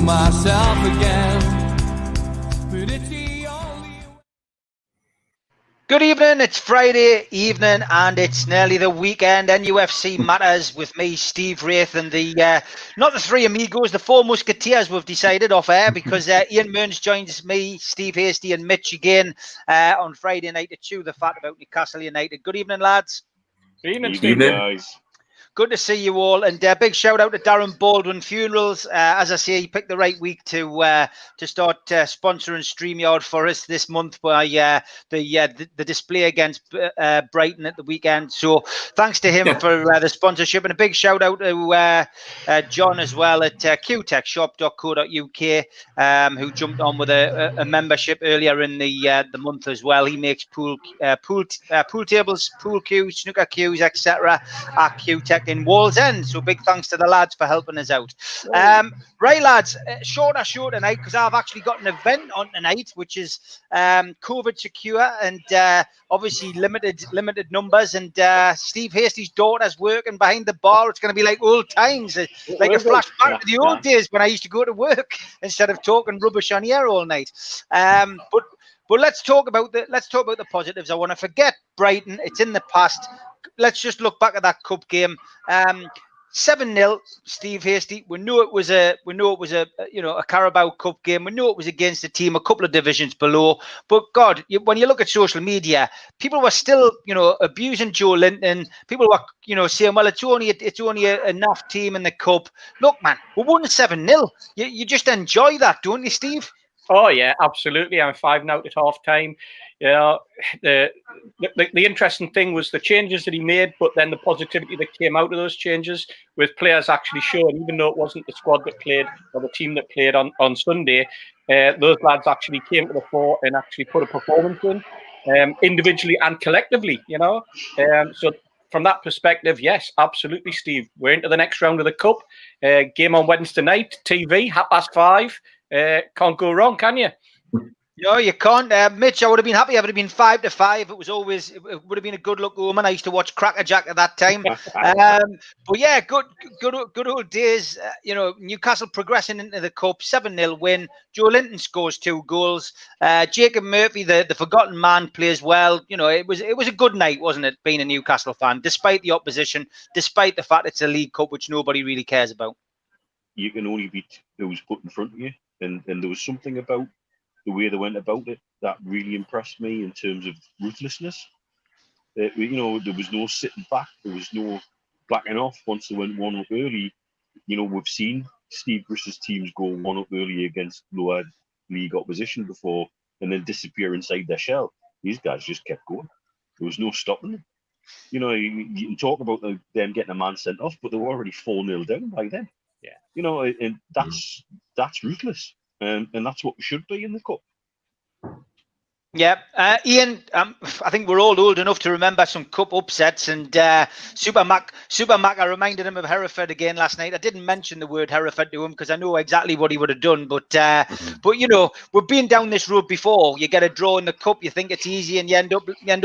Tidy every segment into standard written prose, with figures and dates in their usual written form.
myself again. But it's the only... Good evening, it's Friday evening and it's nearly the weekend. NUFC Matters with me, Steve Wraith, and not the three amigos, the four musketeers we've decided off air, because Ian Mearns joins me, Steve Hasty and Mitch again on Friday night to chew the fat about Newcastle United. Good evening, lads. Good evening, Steve. Guys. Good to see you all, and big shout out to Darren Baldwin Funerals. As I say, he picked the right week to start sponsoring StreamYard for us this month by the display against Brighton at the weekend. So thanks to him for the sponsorship, and a big shout out to John as well at qtechshop.co.uk, who jumped on with a membership earlier in the month as well. He makes pool tables, pool cues, snooker cues, etc. at QTech in Wallsend. So big thanks to the lads for helping us out. Right, lads, shorter show tonight because I've actually got an event on tonight, which is COVID secure and obviously limited numbers. And Steve Hasty's daughter's working behind the bar. It's going to be like old times, like a flashback to the old days when I used to go to work instead of talking rubbish on here all night. But let's talk about the positives. I want to forget Brighton. It's in the past. Let's just look back at that cup game. 7-0, Steve Hasty. We knew it was a Carabao Cup game. We knew it was against a team a couple of divisions below. But God, when you look at social media, people were still, abusing Joelinton. People were, saying, well, it's only a NUFC team in the cup. Look, man, we won 7-0. You just enjoy that, don't you, Steve? Oh yeah, absolutely. I'm 5-0 at half time. The interesting thing was the changes that he made, but then the positivity that came out of those changes, with players actually showing, even though it wasn't the squad that played or the team that played on Sunday, those lads actually came to the fore and actually put a performance in, individually and collectively. So from that perspective, yes, absolutely, Steve. We're into the next round of the cup. Game on Wednesday night, TV, 5:30. Can't go wrong, can you? No, you can't. Mitch, I would have been happy if it had been 5-5. It would have been a good look home, and I used to watch Cracker Jack at that time. But yeah, good old days. Newcastle progressing into the cup, 7-0 win. Joelinton scores 2 goals. Jacob Murphy, the forgotten man, plays well. It was a good night, wasn't it? Being a Newcastle fan, despite the opposition, despite the fact it's a League Cup, which nobody really cares about. You can only beat those put in front of you, and there was something about the way they went about it that really impressed me in terms of ruthlessness. There was no sitting back. There was no backing off once they went 1 up early. We've seen Steve Bruce's teams go 1 up early against lower league opposition before and then disappear inside their shell. These guys just kept going. There was no stopping them. You can talk about them getting a man sent off, but they were already 4-0 down by then. Yeah. And that's ruthless. And that's what we should be in the cup. Yeah, Ian, I think we're all old enough to remember some cup upsets, and Super Mac, I reminded him of Hereford again last night. I didn't mention the word Hereford to him because I know exactly what he would have done, but we've been down this road before. You get a draw in the cup, you think it's easy, and you end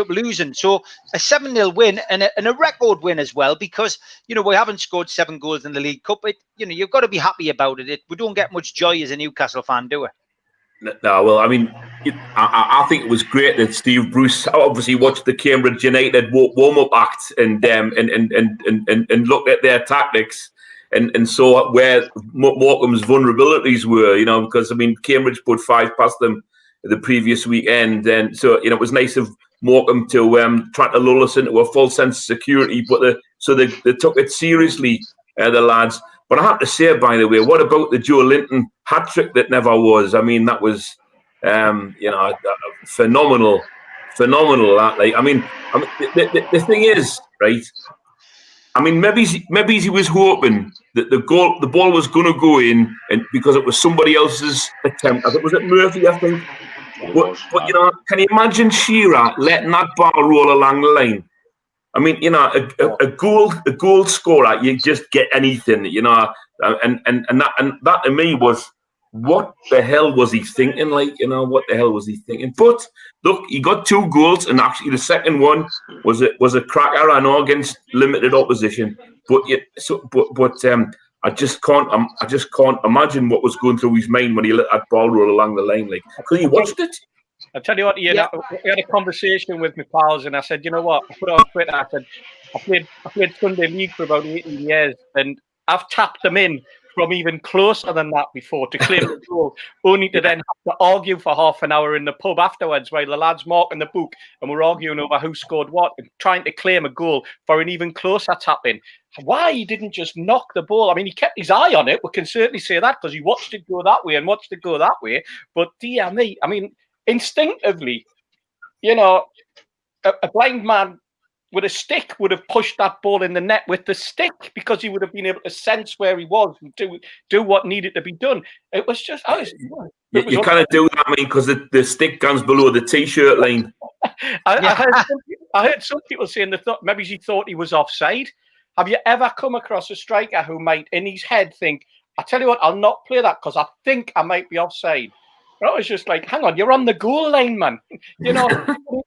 up losing. So a 7-0 win and a record win as well, because we haven't scored 7 goals in the League Cup. You've got to be happy about it. We don't get much joy as a Newcastle fan, do we? No, well, I mean, I think it was great that Steve Bruce obviously watched the Cambridge United warm-up act and looked at their tactics and saw where Morecambe's vulnerabilities were, because, I mean, Cambridge put 5 past them the previous weekend. And so, it was nice of Morecambe to try to lull us into a false sense of security. But they took it seriously, the lads. But I have to say, by the way, what about the Joelinton hat trick that never was? I mean, that was, phenomenal. That, the thing is, right? I mean, maybe he was hoping that the ball was going to go in, and because it was somebody else's attempt. I think was it Murphy, I think. But can you imagine Shearer letting that ball roll along the line? I mean, a goal scorer, you just get anything, and that to me was, what the hell was he thinking? What the hell was he thinking? But look, he got 2 goals, and actually the second one was a cracker, I know, against limited opposition. But I just can't imagine what was going through his mind when he let that ball roll along the line. Like, because he watched it. I tell you what, Ian, I had a conversation with my pals, and I said, you know what? I put it on Twitter. I said, I played Sunday League for about 18 years, and I've tapped them in from even closer than that before to claim the goal, only to then have to argue for half an hour in the pub afterwards while the lads marking the book and we're arguing over who scored what and trying to claim a goal for an even closer tap in. Why he didn't just knock the ball? I mean, he kept his eye on it. We can certainly say that because he watched it go that way and watched it go that way. But dear me, I mean, instinctively, you know, a blind man with a stick would have pushed that ball in the net with the stick because he would have been able to sense where he was and do what needed to be done. It was just, you can't do that, I mean, because the stick guns below the t-shirt line. I heard some people saying they thought maybe he thought he was offside. Have you ever come across a striker who might, in his head, think, I tell you what, I'll not play that because I think I might be offside? That was just like, hang on, you're on the goal line, man. You know,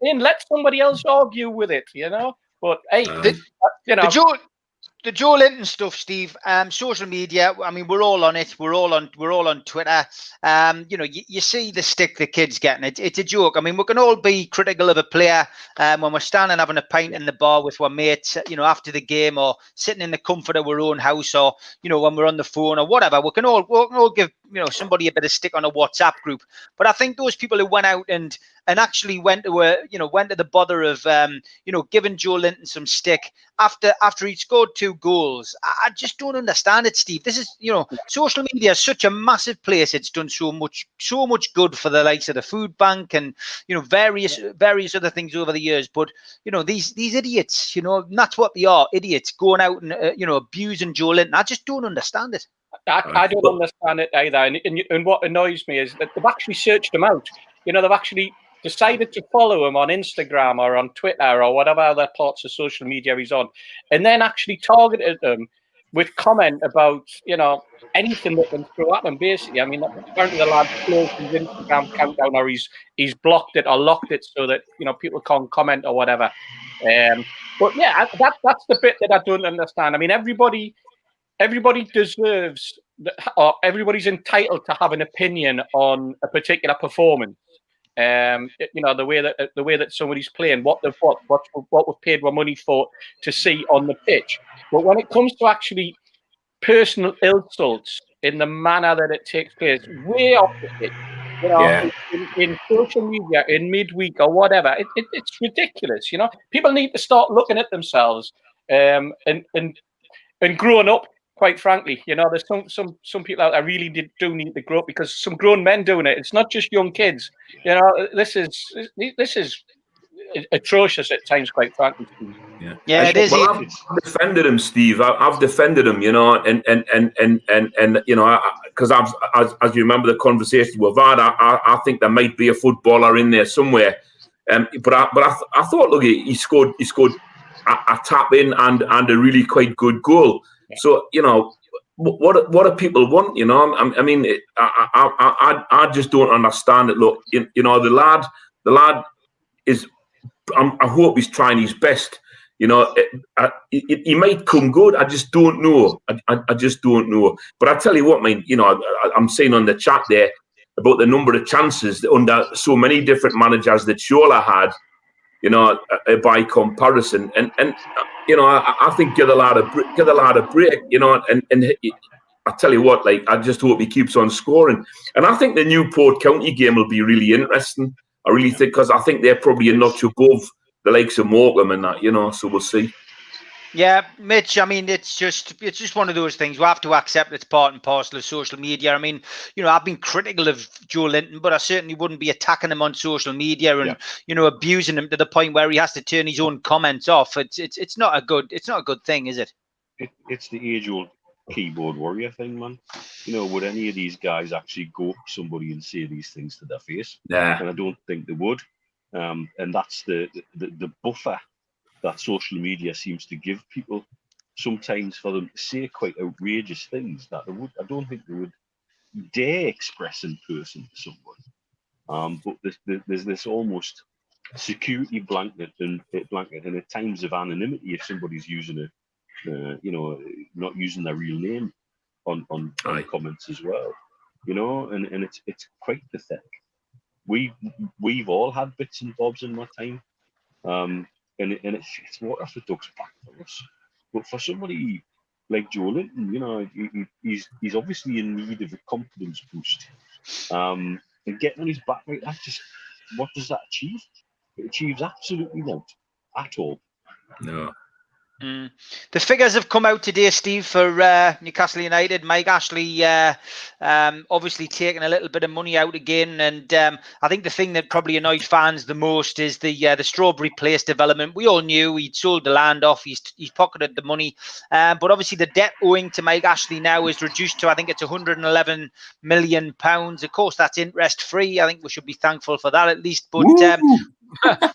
let somebody else argue with it, you know. But hey, you know, the Joelinton stuff, Steve. Social media. I mean, we're all on it. We're all on Twitter. You know, you see the stick the kid's getting. It's a joke. I mean, we can all be critical of a player when we're standing having a pint in the bar with our mates. You know, after the game or sitting in the comfort of our own house, or you know, when we're on the phone or whatever. We can all give somebody a bit of stick on a WhatsApp group. But I think those people who went out and actually went to the bother of giving Joelinton some stick after he scored 2 goals. I just don't understand it, Steve. This is, social media is such a massive place. It's done so much good for the likes of the food bank and various other things over the years. But these idiots, that's what they are, idiots going out and abusing Joelinton. I just don't understand it. I don't understand it either. And what annoys me is that they've actually searched him out. They've actually decided to follow him on Instagram or on Twitter or whatever other parts of social media he's on, and then actually targeted them with comment about, anything that can throw at him, basically. I mean, apparently the lad closed his Instagram countdown or he's blocked it or locked it so that, people can't comment or whatever. But yeah, that's the bit that I don't understand. I mean, everybody deserves, or everybody's entitled to have an opinion on a particular performance. The way that somebody's playing, what we've paid our money for to see on the pitch. But when it comes to actually personal insults in the manner that it takes place, way off the pitch, in social media, in midweek or whatever, it's ridiculous. People need to start looking at themselves and growing up. Quite frankly, there's some people out there really do need to grow up, because some grown men doing it. It's not just young kids. This is atrocious at times, quite frankly. Yeah, it is. Well, I've defended him, Steve. I've defended him, and because as you remember the conversation we've had, I think there might be a footballer in there somewhere. But I thought, look, he scored a tap in and a really quite good goal. Yeah. So what do people want? I mean, I just don't understand it. Look, the lad is. I hope he's trying his best. He might come good. I just don't know. I just don't know. But I tell you what, I'm saying on the chat there about the number of chances under so many different managers that Shola had. By comparison, and I think give the lad a break, and I tell you what, I just hope he keeps on scoring, and I think the Newport County game will be really interesting. I really think, because I think they're probably a notch above the likes of Morecambe and that, so we'll see. Yeah, Mitch, I mean, it's just one of those things. We have to accept it's part and parcel of social media. I mean, I've been critical of Joelinton, but I certainly wouldn't be attacking him on social media and, abusing him to the point where he has to turn his own comments off. It's not a good thing, is it? It's the age-old keyboard warrior thing, man. Would any of these guys actually go up to somebody and say these things to their face? Yeah. And I don't think they would. And that's the buffer that social media seems to give people sometimes for them to say quite outrageous things that I don't think they would dare express in person to someone. But there's this almost security blanket and at times of anonymity if somebody's using not using their real name. on comments as well, you know, and it's quite pathetic. We've all had bits and bobs in my time, and it's water off the duck's back for us. But for somebody like Joelinton, you know, he's obviously in need of a confidence boost. And getting on his back like that, just what does that achieve? It achieves absolutely not at all. No. The figures have come out today, Steve, for Newcastle United. Mike Ashley obviously taking a little bit of money out again, and I think the thing that probably annoyed fans the most is the Strawberry Place development. We all knew he'd sold the land off, he's pocketed the money, but obviously the debt owing to Mike Ashley now is reduced to, I think it's £111 million. Of course, that's interest free. I think we should be thankful for that at least. But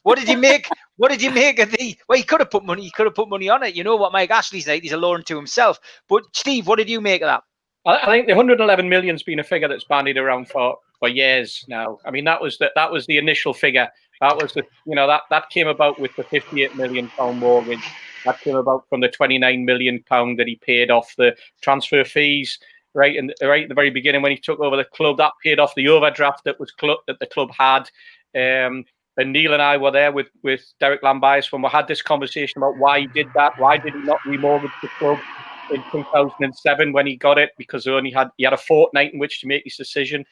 what did you make? What did you make of the? Well, he could have put money. He could have put money on it. You know what Mike Ashley's like? He's a loan to himself. But Steve, what did you make of that? I think the 111 million's been a figure that's bandied around for years now. I mean, that was the initial figure. That was that came about with the £58 million mortgage. That came about from the £29 million that he paid off the transfer fees. Right at the very beginning when he took over the club, that paid off the overdraft that the club had. And Neil and I were there with Derek Lambias when we had this conversation about why he did that. Why did he not remortgage the club in 2007 when he got it? Because he had a fortnight in which to make his decision.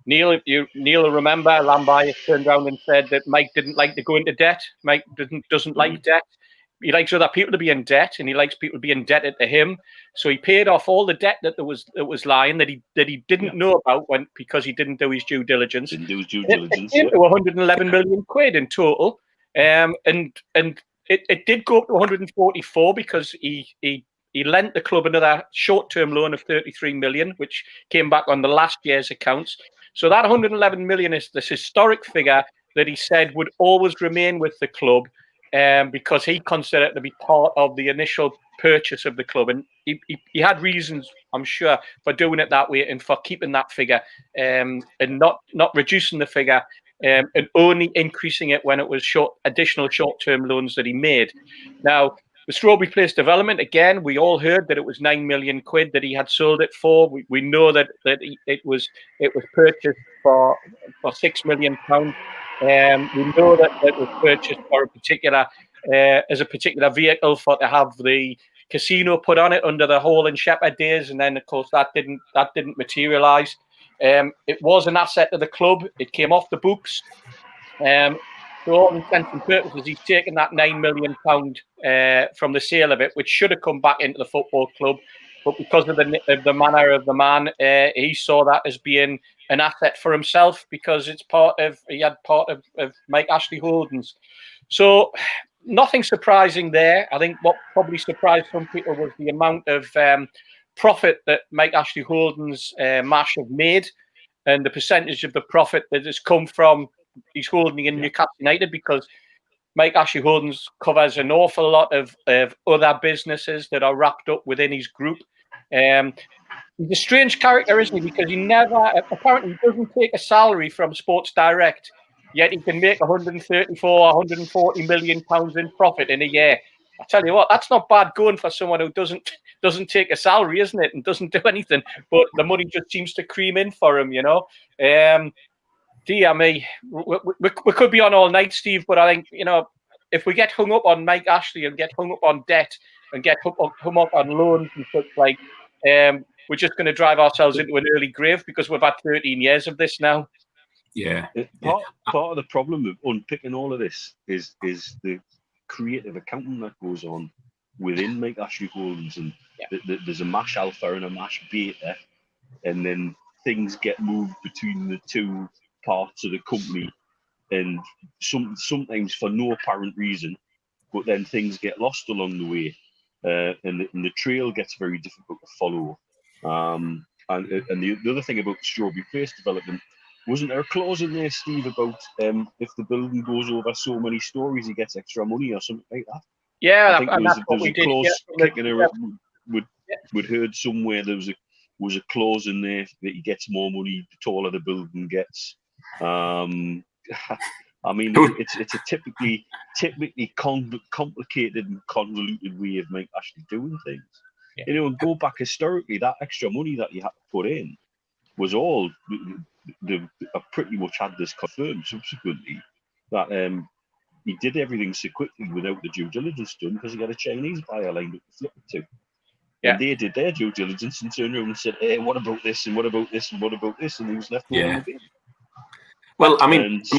Neil will remember Lambias turned around and said that Mike didn't like to go into debt. Mike doesn't like debt. He likes other people to be in debt, and he likes people to be indebted to him. So he paid off all the debt that was lying that he didn't know about because he didn't do his due diligence. Didn't do his due diligence. It came to 111 million quid in total, and it did go up to 144 because he lent the club another short-term loan of 33 million, which came back on the last year's accounts. So that 111 million is this historic figure that he said would always remain with the club. Because he considered it to be part of the initial purchase of the club. And he had reasons, I'm sure, for doing it that way and for keeping that figure and not reducing the figure and only increasing it when it was additional short-term loans that he made. Now, the Strawberry Place development, again, we all heard that it was 9 million quid that he had sold it for. We know that it was purchased for £6 million. We know that it was purchased for as a particular vehicle to have the casino put on it under the Hall and Shepherd days, and then of course that didn't materialise. It was an asset of the club. It came off the books. For all intents and purposes, he's taken that £9 million from the sale of it, which should have come back into the football club. But because of the manner of the man, he saw that as being an asset for himself because he had part of Mike Ashley Holdings. So nothing surprising there. I think what probably surprised some people was the amount of profit that Mike Ashley Holdings MASH have made and the percentage of the profit that has come from his holding in Newcastle United, because Mike Ashley Holdings covers an awful lot of other businesses that are wrapped up within his group. He's a strange character, isn't he? Because he apparently doesn't take a salary from Sports Direct, yet he can make 134, 140 million pounds in profit in a year. I tell you what, that's not bad going for someone who doesn't take a salary, isn't it? And doesn't do anything, but the money just seems to cream in for him, you know. Dear me, we could be on all night, Steve, but I think, you know, if we get hung up on Mike Ashley and get hung up on debt and get hung up on loans and such like, we're just going to drive ourselves into an early grave because we've had 13 years of this now. Yeah. Part of the problem of unpicking all of this is the creative accounting that goes on within Mike Ashley Holdings, and there's a MASH alpha and a MASH beta, and then things get moved between the two parts of the company, and sometimes for no apparent reason, but then things get lost along the way, and the trail gets very difficult to follow. And the other thing about the Strawberry Place development, wasn't there a clause in there, Steve, about if the building goes over so many stories, he gets extra money or something like that? Yeah, I think there was a clause kicking around. We'd heard somewhere there was a clause in there that he gets more money the taller the building gets. I mean, it's a typically complicated and convoluted way of Mike Ashley doing things. You know, and go back historically, that extra money that you had to put in was all. I pretty much had this confirmed subsequently that he did everything so quickly without the due diligence done because he had a Chinese buyer lined up to flip it to. Yeah. And they did their due diligence and turned around and said, "Hey, what about this? And what about this? And what about this?" And he was left rolling the bin. Well, I mean, And so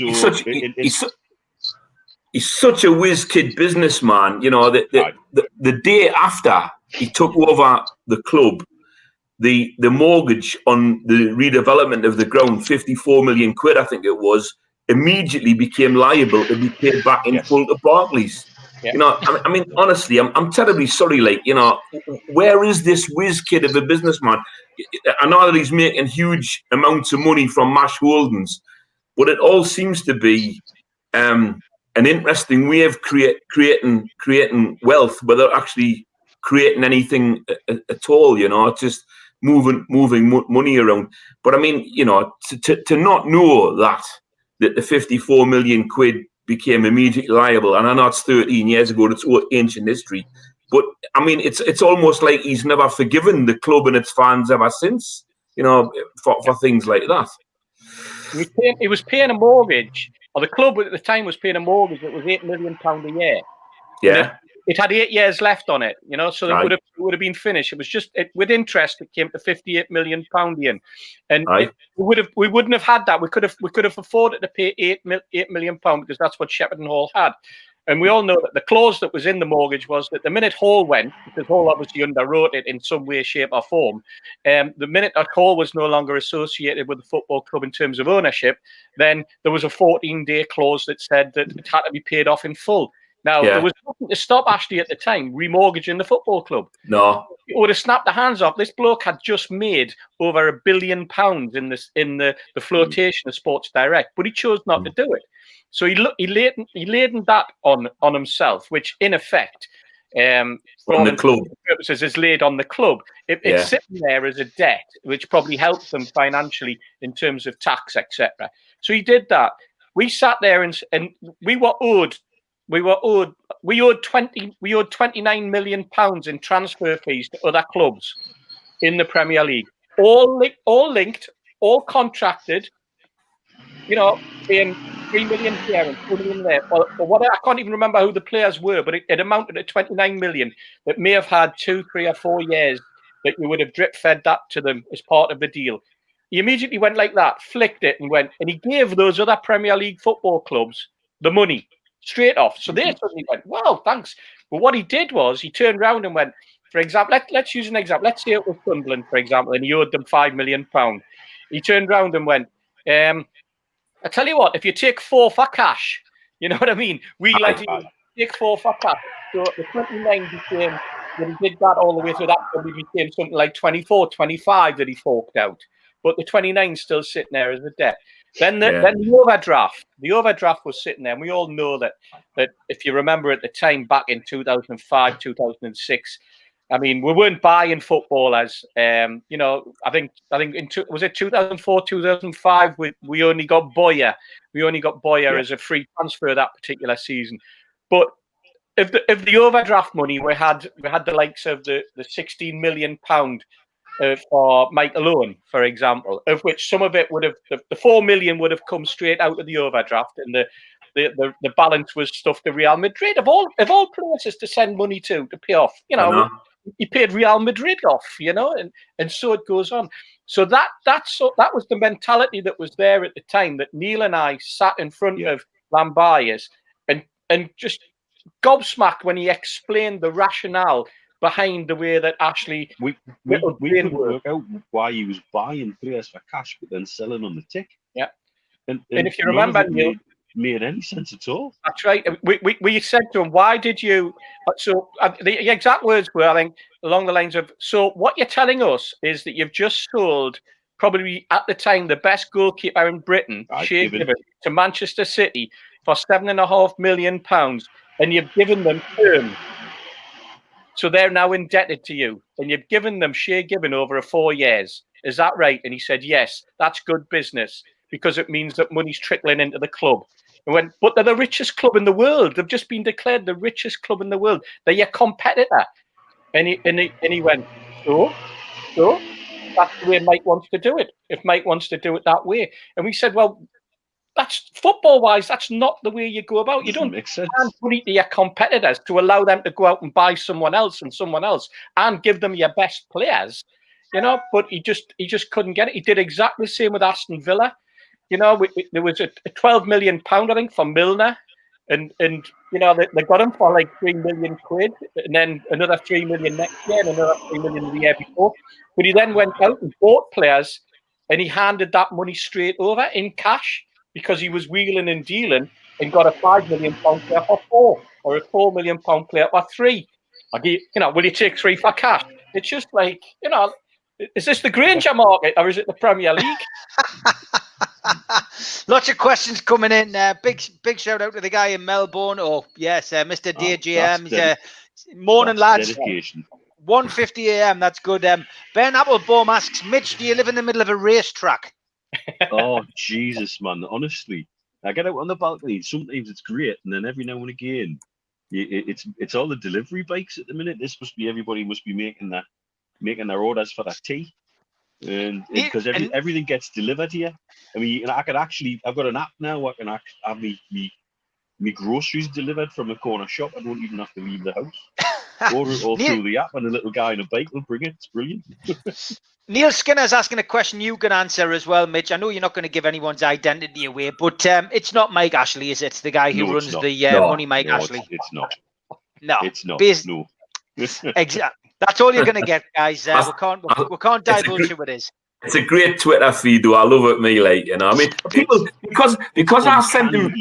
he's such a whiz kid businessman. You know, the day after he took over the club, the mortgage on the redevelopment of the ground, 54 million quid, I think it was, immediately became liable to be paid back in full to Barclays. Yeah. You know, I mean, honestly, I'm terribly sorry. Like, you know, where is this whiz kid of a businessman? I know that he's making huge amounts of money from Mash Holdings, but it all seems to be an interesting way of creating wealth without actually creating anything at all. You know, it's just moving money around. But I mean, you know, to not know that the 54 million quid became immediately liable, and I know it's 13 years ago, it's ancient history, but I mean, it's almost like he's never forgiven the club and its fans ever since, you know, for things like that. He was paying a mortgage, or the club at the time was paying a mortgage that was £8 million a year. Yeah. It had 8 years left on it, you know, so it would have been finished. It was just with interest. It came to £58 million yen, and we wouldn't have had that. We could have afforded to pay £8 million because that's what Shepperton Hall had. And we all know that the clause that was in the mortgage was that the minute Hall went, because Hall obviously underwrote it in some way, shape, or form, the minute that Hall was no longer associated with the football club in terms of ownership, then there was a 14-day clause that said that it had to be paid off in full. Now, there was nothing to stop Ashley at the time remortgaging the football club. No. It would have snapped the hands off. This bloke had just made over £1 billion in the flotation of Sports Direct, but he chose not to do it. So he laden that on himself, which in effect, for all intents and purposes, is laid on the club. It's sitting there as a debt, which probably helps them financially in terms of tax, etc. So he did that. We sat there and we owed 29 million pounds in transfer fees to other clubs in the Premier League, all linked, all contracted. You know, paying 3 million here and 2 million there. Or what, I can't even remember who the players were, but it amounted to 29 million that may have had 2, 3, or 4 years that you would have drip fed that to them as part of the deal. He immediately went like that, flicked it, and went, and he gave those other Premier League football clubs the money straight off. So they suddenly went, wow, thanks. But what he did was he turned around and went, for example, let's use an example. Let's say it was Sunderland, for example, and he owed them £5 million. He turned around and went, I tell you what, if you take 4 for cash, you know what I mean? We like to take 4 for cash. So the 29 became, when he did that all the way through, that probably became something like 24, 25 that he forked out. But the 29 still sitting there as a debt. Then the overdraft was sitting there. And we all know that if you remember at the time back in 2005, 2006, I mean, we weren't buying footballers. You know, I think was it 2004, 2005? We only got Boyer. We only got Boyer as a free transfer that particular season. But if the overdraft money, we had the likes of the £16 million for Michael Owen, for example, of which some of it would have the 4 million would have come straight out of the overdraft, and the balance was stuff to Real Madrid of all places to send money to pay off. You know. He paid Real Madrid off, you know, and so it goes on. So that was the mentality that was there at the time, that Neil and I sat in front of Lambias and just gobsmacked when he explained the rationale behind the way that Ashley we couldn't work out why he was buying players for cash but then selling on the tick. Yeah, and if you remember, Neil, made any sense at all. That's right. We said to him, why did you... So the exact words were, I think, along the lines of, so what you're telling us is that you've just sold probably at the time the best goalkeeper in Britain, Shea Given, to Manchester City for £7.5 million, and you've given them terms. So they're now indebted to you, and you've given them Shea Given over 4 years. Is that right? And he said, yes, that's good business, because it means that money's trickling into the club. And went, but they're the richest club in the world. They've just been declared the richest club in the world. They're your competitor. And he went, so that's the way Mike wants to do it. If Mike wants to do it that way. And we said, well, that's football-wise, that's not the way you go about. You don't make sense. put it to your competitors to allow them to go out and buy someone else and give them your best players, But he just couldn't get it. He did exactly the same with Aston Villa. There was a £12 million, I think, for Milner, and they got him for like £3 million, and then another 3 million next year, and another 3 million the year before. But he then went out and bought players, and he handed that money straight over in cash, because he was wheeling and dealing, and got a £5 million player for 4, or a £4 million player for 3. Will you take 3 for cash? It's just like, is this the Grainger Market, or is it the Premier League? Lots of questions coming in. Big shout out to the guy in Melbourne. Oh yes, Mr. DJM. Morning, lads. Dedication. 1:50 a.m. That's good. Ben Applebaum asks, Mitch, do you live in the middle of a racetrack? Oh Jesus, man! Honestly, I get out on the balcony. Sometimes it's great, and then every now and again, it's all the delivery bikes at the minute. Everybody must be making their orders for that tea, and because everything gets delivered here. I mean, I've got an app now. I can have me groceries delivered from a corner shop. I don't even have to leave the house. Order it all through the app, and a little guy on a bike will bring it. It's brilliant. Neil Skinner's asking a question you can answer as well, Mitch. I know you're not going to give anyone's identity away, but it's not Mike Ashley, is it? It's the guy who runs the Money Mike Ashley. It's not. No, it's not. No. Exactly. That's all you're going to get, guys. We can't divulge who it is. It's a great Twitter feed, though. I love it, me. I mean, people because I send them.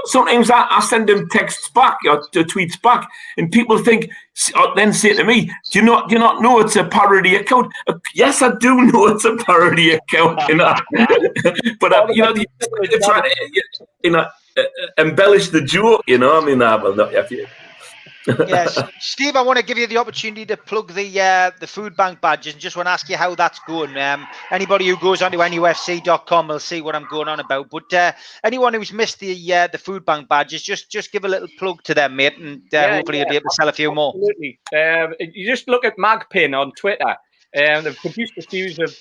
Sometimes I send them texts back or tweets back, and people then say to me, "Do you not know it's a parody account?" Yes, I do know it's a parody account, but embellish the joke, I mean, Yes, Steve, I want to give you the opportunity to plug the food bank badges, and just want to ask you how that's going. Anybody who goes onto NUFC.com will see what I'm going on about. But anyone who's missed the food bank badges, just give a little plug to them, mate, and hopefully you'll be able to sell a few more. Absolutely. You just look at Magpin on Twitter. They've produced a series of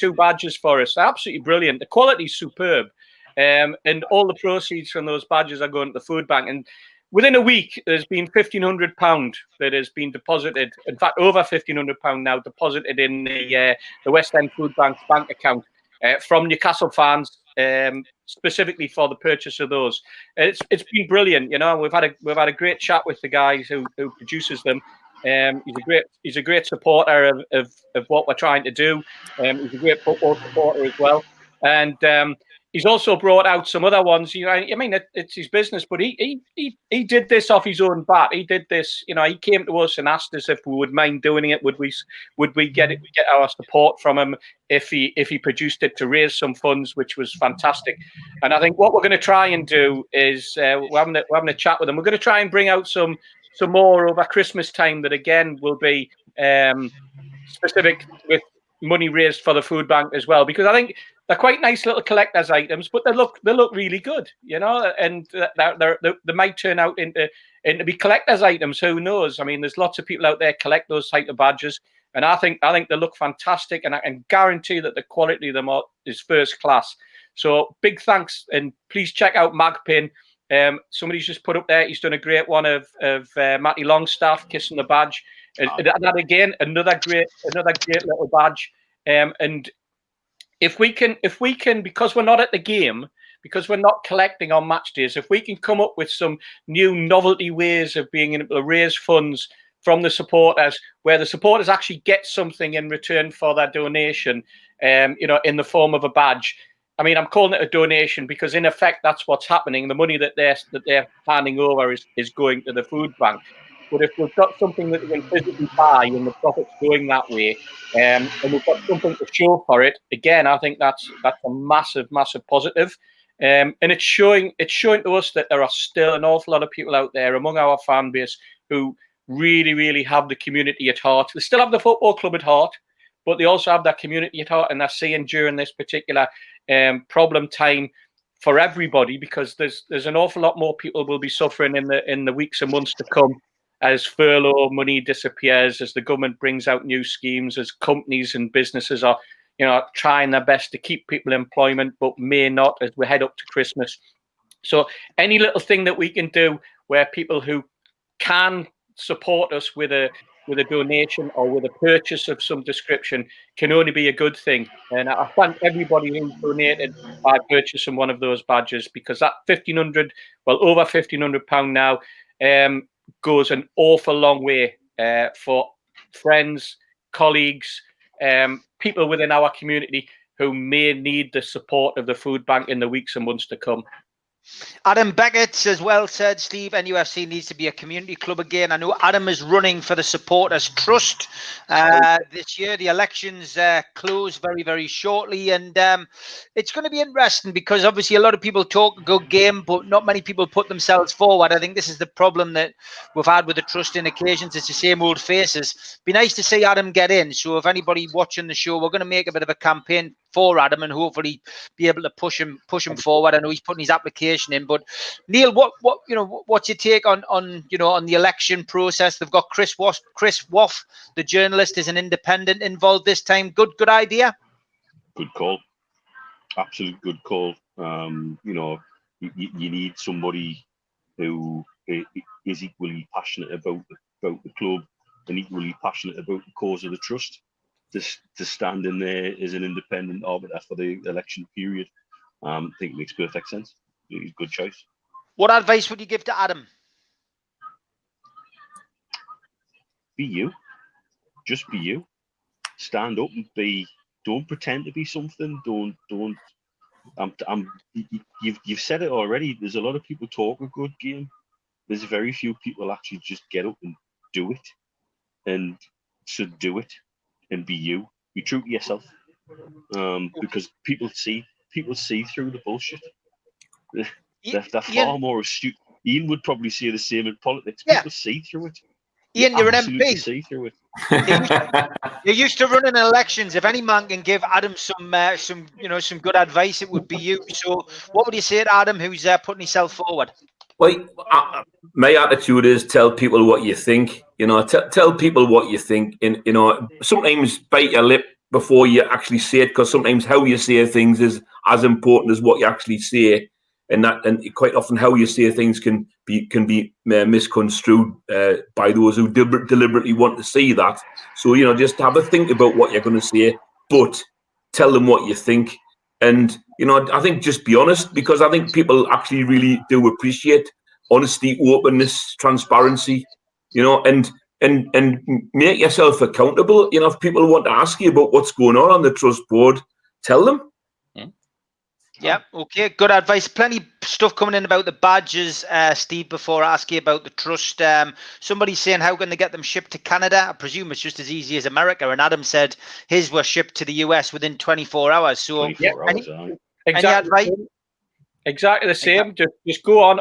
2 badges for us. They're absolutely brilliant. The quality's superb, and all the proceeds from those badges are going to the food bank. And within a week, there's been £1,500 that has been deposited. In fact, over £1,500 now deposited in the West End Food Bank's bank account from Newcastle fans, specifically for the purchase of those. It's been brilliant. We've had a great chat with the guys who produces them. He's a great supporter of what we're trying to do. He's a great football supporter as well, and he's also brought out some other ones. I mean, it's his business, but he did this off his own bat. He did this. He came to us and asked us if we would mind doing it. Would we get our support from him if he produced it to raise some funds, which was fantastic. And I think what we're going to try and do is we're having a chat with him. We're going to try and bring out some more over Christmas time that again will be specific with money raised for the food bank as well, because I think they're quite nice little collector's items, but they look really good, and they might turn out into be collector's items. Who knows? I mean, there's lots of people out there collect those type of badges, and I think they look fantastic, and I can guarantee that the quality of them is first class. So big thanks, and please check out Magpin. Somebody's just put up there. He's done a great one of Matty Longstaff kissing the badge, and that again another great little badge. And if we can, because we're not at the game, because we're not collecting on match days, if we can come up with some new novelty ways of being able to raise funds from the supporters, where the supporters actually get something in return for their donation, in the form of a badge. I mean, I'm calling it a donation because, in effect, that's what's happening. The money that they're handing over is going to the food bank. But if we've got something that we can physically buy and the profit's going that way, and we've got something to show for it, again, I think that's a massive, massive positive. And it's showing to us that there are still an awful lot of people out there among our fan base who really, really have the community at heart. They still have the football club at heart, but they also have that community at heart, and they're seeing during this particular problem time for everybody, because there's an awful lot more people will be suffering in the weeks and months to come. as furlough money disappears, as the government brings out new schemes, as companies and businesses are, trying their best to keep people in employment, but may not as we head up to Christmas. So any little thing that we can do where people who can support us with a donation or with a purchase of some description can only be a good thing. And I thank everybody who donated by purchasing one of those badges, because that over £1,500 now goes an awful long way for friends, colleagues, people within our community who may need the support of the food bank in the weeks and months to come. Adam Beckett as well said, Steve, NUFC needs to be a community club again. I know Adam is running for the Supporters Trust this year. The elections close very, very shortly, and it's going to be interesting because obviously a lot of people talk a good game, but not many people put themselves forward. I think this is the problem that we've had with the Trust in occasions. It's the same old faces. Be nice to see Adam get in. So if anybody watching the show, we're going to make a bit of a campaign for Adam and hopefully be able to push him forward. I know he's putting his application in, but Neil, what's your take on the election process? They've got Chris Woff, the journalist, is an independent involved this time. Good idea. Good call. Absolute good call. You need somebody who is equally passionate about the club and equally passionate about the cause of the trust to stand in there as an independent arbiter for the election period. I think it makes perfect sense. He's a good choice. What advice would you give to Adam? Be you. Just be you. Stand up and be. Don't pretend to be something. Don't. You've said it already. There's a lot of people talk a good game. There's very few people actually just get up and do it. And so do it and be you. Be true to yourself. Because people see through the bullshit. They're far more astute. Ian would probably say the same in politics. People see through it. Ian, you're an MP. See through it. You're used to running elections. If any man can give Adam some good advice, it would be you. So, what would you say to Adam, who's putting himself forward? Well, my attitude is tell people what you think. Tell people what you think. And sometimes bite your lip before you actually say it, because sometimes how you say things is as important as what you actually say. And quite often how you say things can be misconstrued by those who deliberately want to see that. So just have a think about what you're going to say, but tell them what you think. And I think just be honest, because I think people actually really do appreciate honesty, openness, transparency. And make yourself accountable. If people want to ask you about what's going on the trust board, tell them. Yeah, okay, good advice. Plenty of stuff coming in about the badges, Steve, before I ask you about the trust. Somebody's saying, how can they get them shipped to Canada? I presume it's just as easy as America. And Adam said his were shipped to the US within 24 hours. So, exactly. Any advice? Exactly the same. Just go on,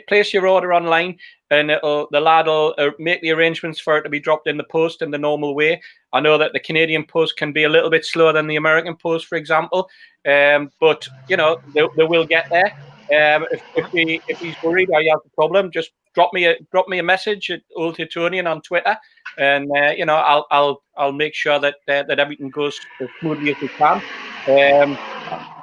place your order online, and the lad will make the arrangements for it to be dropped in the post in the normal way. I know that the Canadian post can be a little bit slower than the American post, for example, but they will get there. If he's worried or he has a problem, just drop me a message at Old Titonian on Twitter, and I'll make sure that everything goes as smoothly as we can.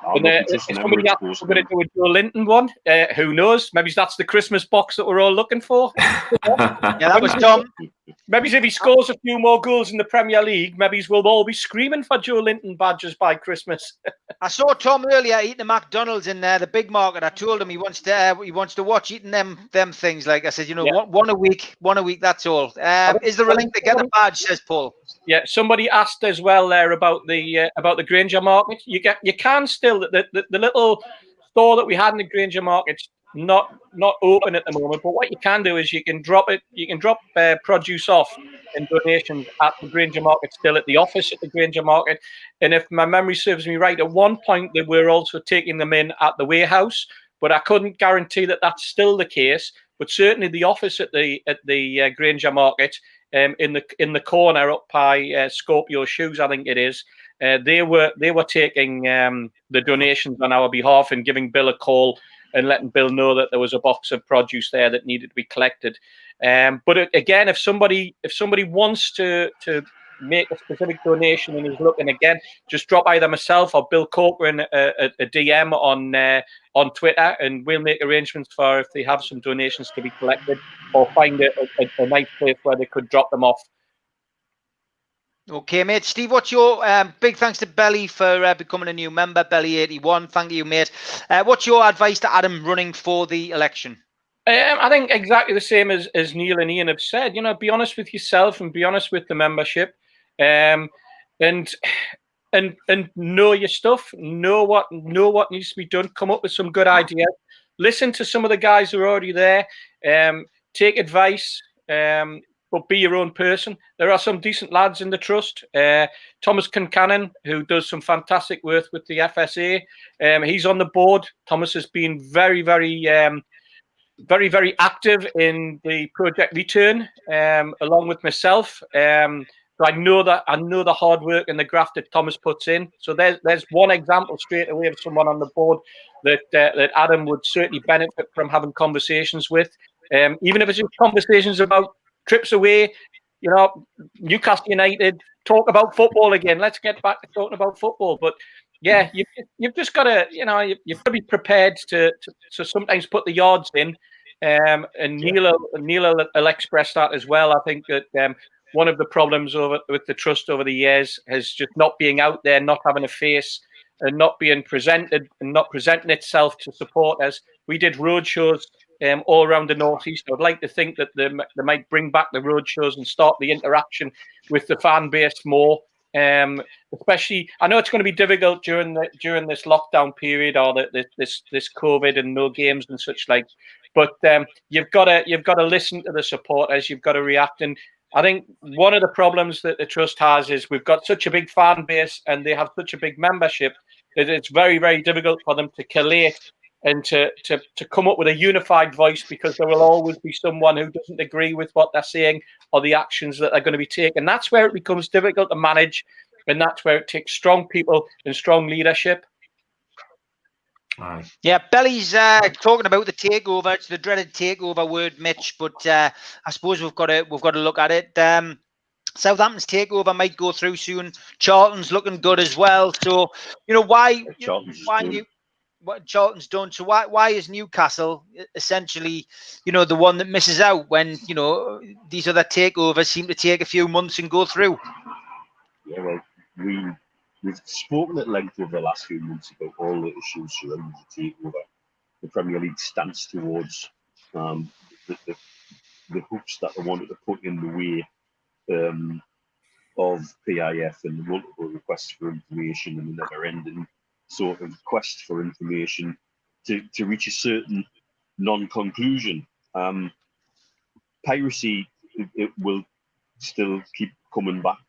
If somebody else is going to do a Joelinton one, who knows? Maybe that's the Christmas box that we're all looking for. Yeah, that was Tom. Maybe if he scores a few more goals in the Premier League, maybe we'll all be screaming for Joelinton badges by Christmas. I saw Tom earlier eating a McDonald's in the big market. I told him he wants to watch eating them things. Like I said, one a week, that's all. Is there a link to get the badge? Says Paul. Yeah, somebody asked as well there about the Grainger Market. You can still the little store that we had in the Grainger Market's not open at the moment. But what you can do is you can drop produce off in donations at the Grainger Market, still at the office at the Grainger Market. And if my memory serves me right, at one point they were also taking them in at the warehouse, but I couldn't guarantee that that's still the case. But certainly the office at the Grainger Market, in the corner up by Scorpio Shoes, I think it is. They were taking the donations on our behalf and giving Bill a call and letting Bill know that there was a box of produce there that needed to be collected. But again, if somebody wants to make a specific donation and is looking, again, just drop either myself or Bill Corcoran a DM on Twitter, and we'll make arrangements for if they have some donations to be collected, or find a nice place where they could drop them off. Okay, mate. Steve, what's your big thanks to Belly for becoming a new member, Belly81. Thank you, mate. What's your advice to Adam running for the election? I think exactly the same as Neil and Ian have said. Be honest with yourself and be honest with the membership, and know your stuff. Know what needs to be done. Come up with some good ideas. Listen to some of the guys who are already there. Take advice. But be your own person. There are some decent lads in the trust. Thomas Concannon, who does some fantastic work with the FSA, he's on the board. Thomas has been very, very, very, very active in the Project Return, along with myself. So I know the hard work and the graft that Thomas puts in. So there's one example straight away of someone on the board that Adam would certainly benefit from having conversations with, even if it's just conversations about trips away, Newcastle United, talk about football again. Let's get back to talking about football. But yeah, you've just got to, you've got to be prepared to sometimes put the yards in. And Neil will express that as well. I think that one of the problems with the trust over the years has just not being out there, not having a face, and not being presented and not presenting itself to supporters. We did road shows all around the northeast. I'd like to think that they might bring back the road shows and start the interaction with the fan base more. Especially, I know it's going to be difficult during this lockdown period, or this COVID and no games and such like. But you've got to listen to the supporters. You've got to react. And I think one of the problems that the trust has is we've got such a big fan base and they have such a big membership that it's very, very difficult for them to collate and to come up with a unified voice, because there will always be someone who doesn't agree with what they're saying or the actions that are going to be taken. That's where it becomes difficult to manage, and that's where it takes strong people and strong leadership. Yeah, Belly's talking about the takeover. It's the dreaded takeover word, Mitch. But I suppose we've got to look at it. Southampton's takeover might go through soon. Charlton's looking good as well. So why what Charlton's done. So why is Newcastle essentially, the one that misses out when, these other takeovers seem to take a few months and go through? Yeah, well, we've spoken at length over the last few months about all the issues surrounding the takeover, the Premier League stance towards the hoops that they wanted to put in the way of PIF, and the multiple requests for information and the never-ending sort of quest for information to reach a certain non-conclusion. Piracy, it will still keep coming back,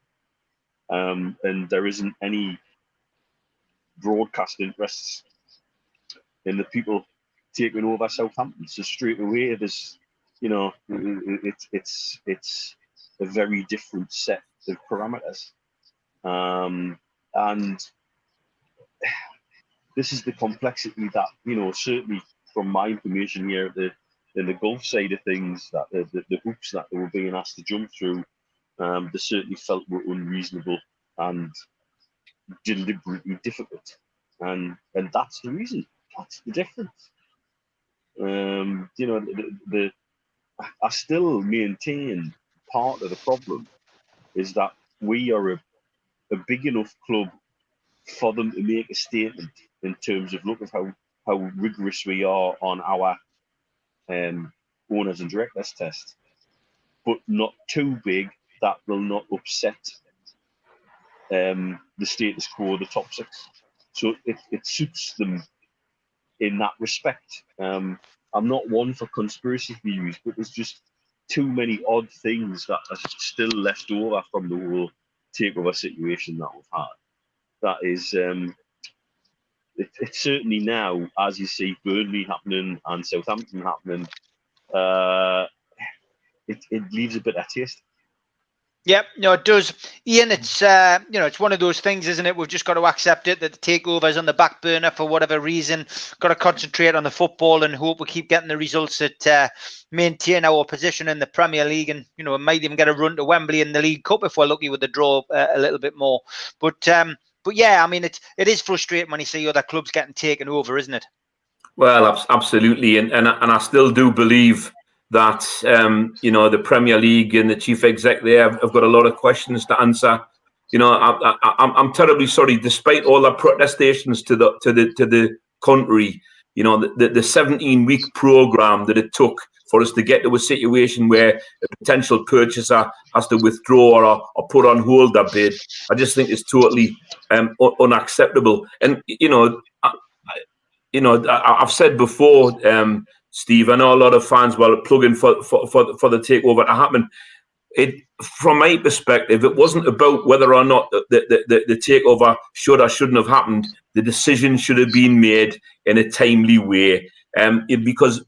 and there isn't any broadcast interests in the people taking over Southampton. So straight away, there's, it's a very different set of parameters, and this is the complexity that, certainly from my information here in the Gulf side of things, that the hoops that they were being asked to jump through, they certainly felt were unreasonable and deliberately difficult, and that's the reason. That's the difference. I still maintain part of the problem is that we are a big enough club for them to make a statement in terms of look at how rigorous we are on our owners and directors test, but not too big that will not upset the status quo, the top six. So it suits them in that respect. I'm not one for conspiracy theories, but there's just too many odd things that are still left over from the whole takeover situation that we've had. That is, it's certainly now, as you see Burnley happening and Southampton happening, it leaves a bit of taste. Yep, no, it does. Ian, it's it's one of those things, isn't it? We've just got to accept it that the takeover is on the back burner for whatever reason. Got to concentrate on the football and hope we keep getting the results that maintain our position in the Premier League, and we might even get a run to Wembley in the League Cup if we're lucky with the draw a little bit more. But yeah, I mean, it is frustrating when you see other clubs getting taken over, isn't it? Well, absolutely, and I still do believe that the Premier League and the chief exec there have got a lot of questions to answer. I'm terribly sorry. Despite all the protestations to the contrary, the 17-week program that it took for us to get to a situation where a potential purchaser has to withdraw or put on hold their bid, I just think is totally unacceptable. And I've said before, Steve, I know a lot of fans were plugging for the takeover to happen. From my perspective, it wasn't about whether or not the takeover should or shouldn't have happened. The decision should have been made in a timely way, because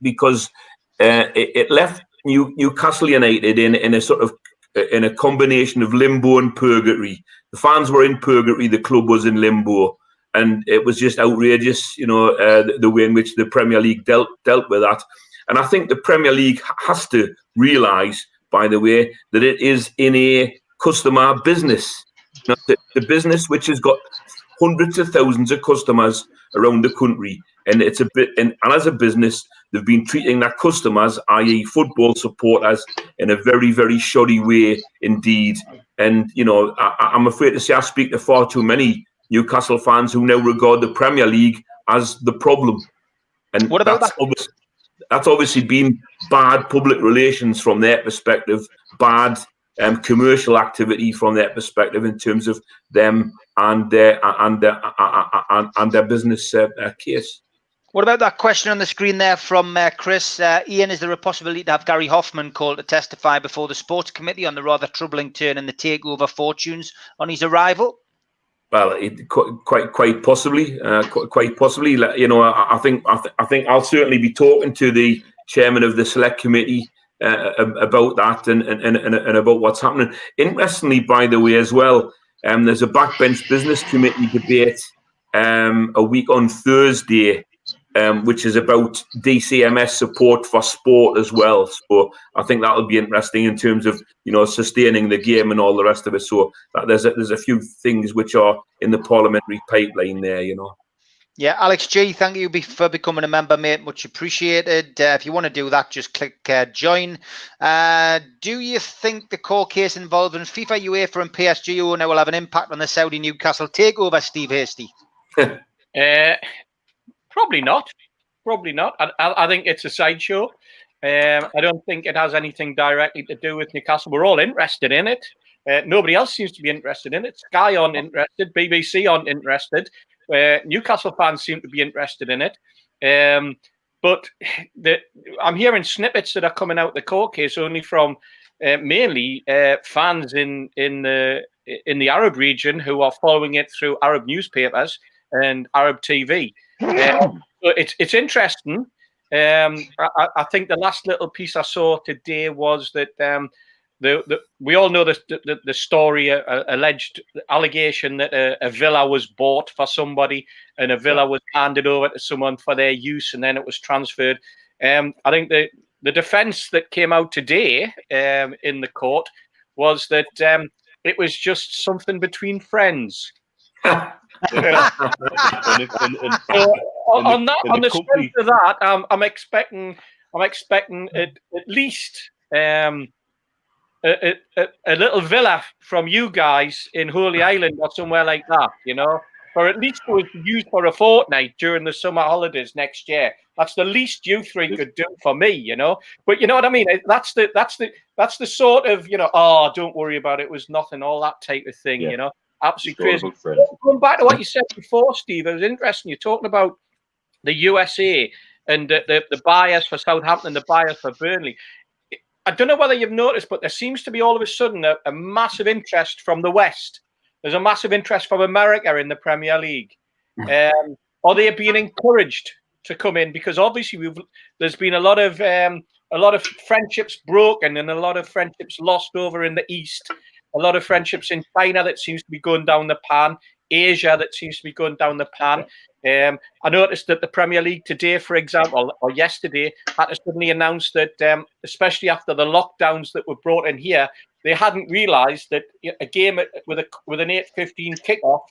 it left Newcastle United in a sort of in a combination of limbo and purgatory. The fans were in purgatory, the club was in limbo. And it was just outrageous, the way in which the Premier League dealt with that. And I think the Premier League has to realise, by the way, that it is in a customer business. The business which has got hundreds of thousands of customers around the country, and it's a bit. And as a business, they've been treating their customers, i.e., football supporters, in a very, very shoddy way indeed. And I'm afraid to say I speak to far too many Newcastle fans who now regard the Premier League as the problem. And what about that's obviously been bad public relations from their perspective, bad commercial activity from their perspective in terms of them and their business case. What about that question on the screen there from Chris? Ian, is there a possibility to have Gary Hoffman called to testify before the Sports Committee on the rather troubling turn in the takeover fortunes on his arrival? Well, quite possibly, quite possibly. I think I'll certainly be talking to the chairman of the select committee about that and about what's happening. Interestingly, by the way, as well, there's a backbench business committee debate a week on Thursday, which is about DCMS support for sport as well. So I think that'll be interesting in terms of sustaining the game and all the rest of it. So there's a few things which are in the parliamentary pipeline there. Yeah, Alex G, thank you for becoming a member, mate. Much appreciated. If you want to do that, just click join. Do you think the court case involving FIFA, UEFA, and PSG owner will have an impact on the Saudi Newcastle takeover, Steve Hasty? Probably not. Probably not. I think it's a sideshow. I don't think it has anything directly to do with Newcastle. We're all interested in it. Nobody else seems to be interested in it. Sky aren't interested. BBC aren't interested. Newcastle fans seem to be interested in it. But I'm hearing snippets that are coming out of the court case only from mainly fans in the Arab region who are following it through Arab newspapers and Arab TV. It's interesting. I think the last little piece I saw today was that we all know the story, alleged allegation that a villa was bought for somebody and a villa was handed over to someone for their use and then it was transferred. I think the defence that came out today in the court was that it was just something between friends. On the strength of that, I'm expecting at least a little villa from you guys in Holy Island or somewhere like that, or at least it was used for a fortnight during the summer holidays next year. That's the least you three could do for me, But you know what I mean? That's the sort of oh, don't worry about it. It was nothing, all that type of thing, Absolutely crazy. Going back to what you said before, Steve, it was interesting. You're talking about the USA and the buyers for Southampton and the buyers for Burnley. I don't know whether you've noticed, but there seems to be all of a sudden a massive interest from the West. There's a massive interest from America in the Premier League. Are they being encouraged to come in? Because obviously there's been a lot of friendships broken and a lot of friendships lost over in the East. a lot of friendships in China that seems to be going down the pan. Asia that seems to be going down the pan. I noticed that the Premier League today, for example, or yesterday, had to suddenly announce that, especially after the lockdowns that were brought in here, they hadn't realised that a game with an 8:15 kickoff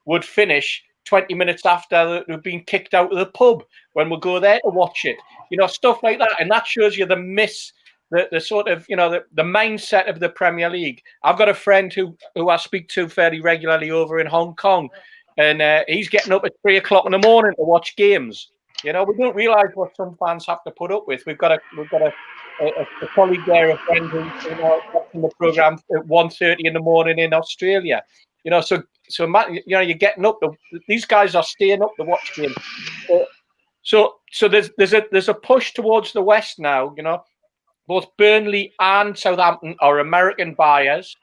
would finish 20 minutes after they've been kicked out of the pub when we go there to watch it. You know, stuff like that, and that shows you the sort of, you know, the mindset of the Premier League. I've got a friend who I speak to fairly regularly over in Hong Kong, and he's getting up at 3 o'clock in the morning to watch games. You know, we don't realise what some fans have to put up with. We've got a colleague there, a friend who's, you know, watching the programme at 1:30 in the morning in Australia. You know, so you know, you're getting up. These guys are staying up to watch games. So there's a push towards the West now. You know, both Burnley and Southampton are American buyers.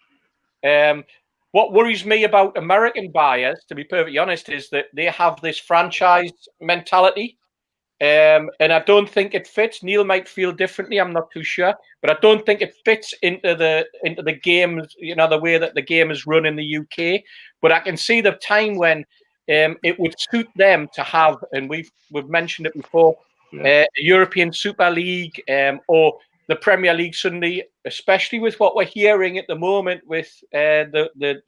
What worries me about American buyers, to be perfectly honest, is that they have this franchise mentality. And I don't think it fits. Neil might feel differently. I'm not too sure, but I don't think it fits into the games. You know, the way that the game is run in the UK. But I can see the time when it would suit them to have, and we've mentioned it before, a European Super League or the Premier League suddenly, especially with what we're hearing at the moment with the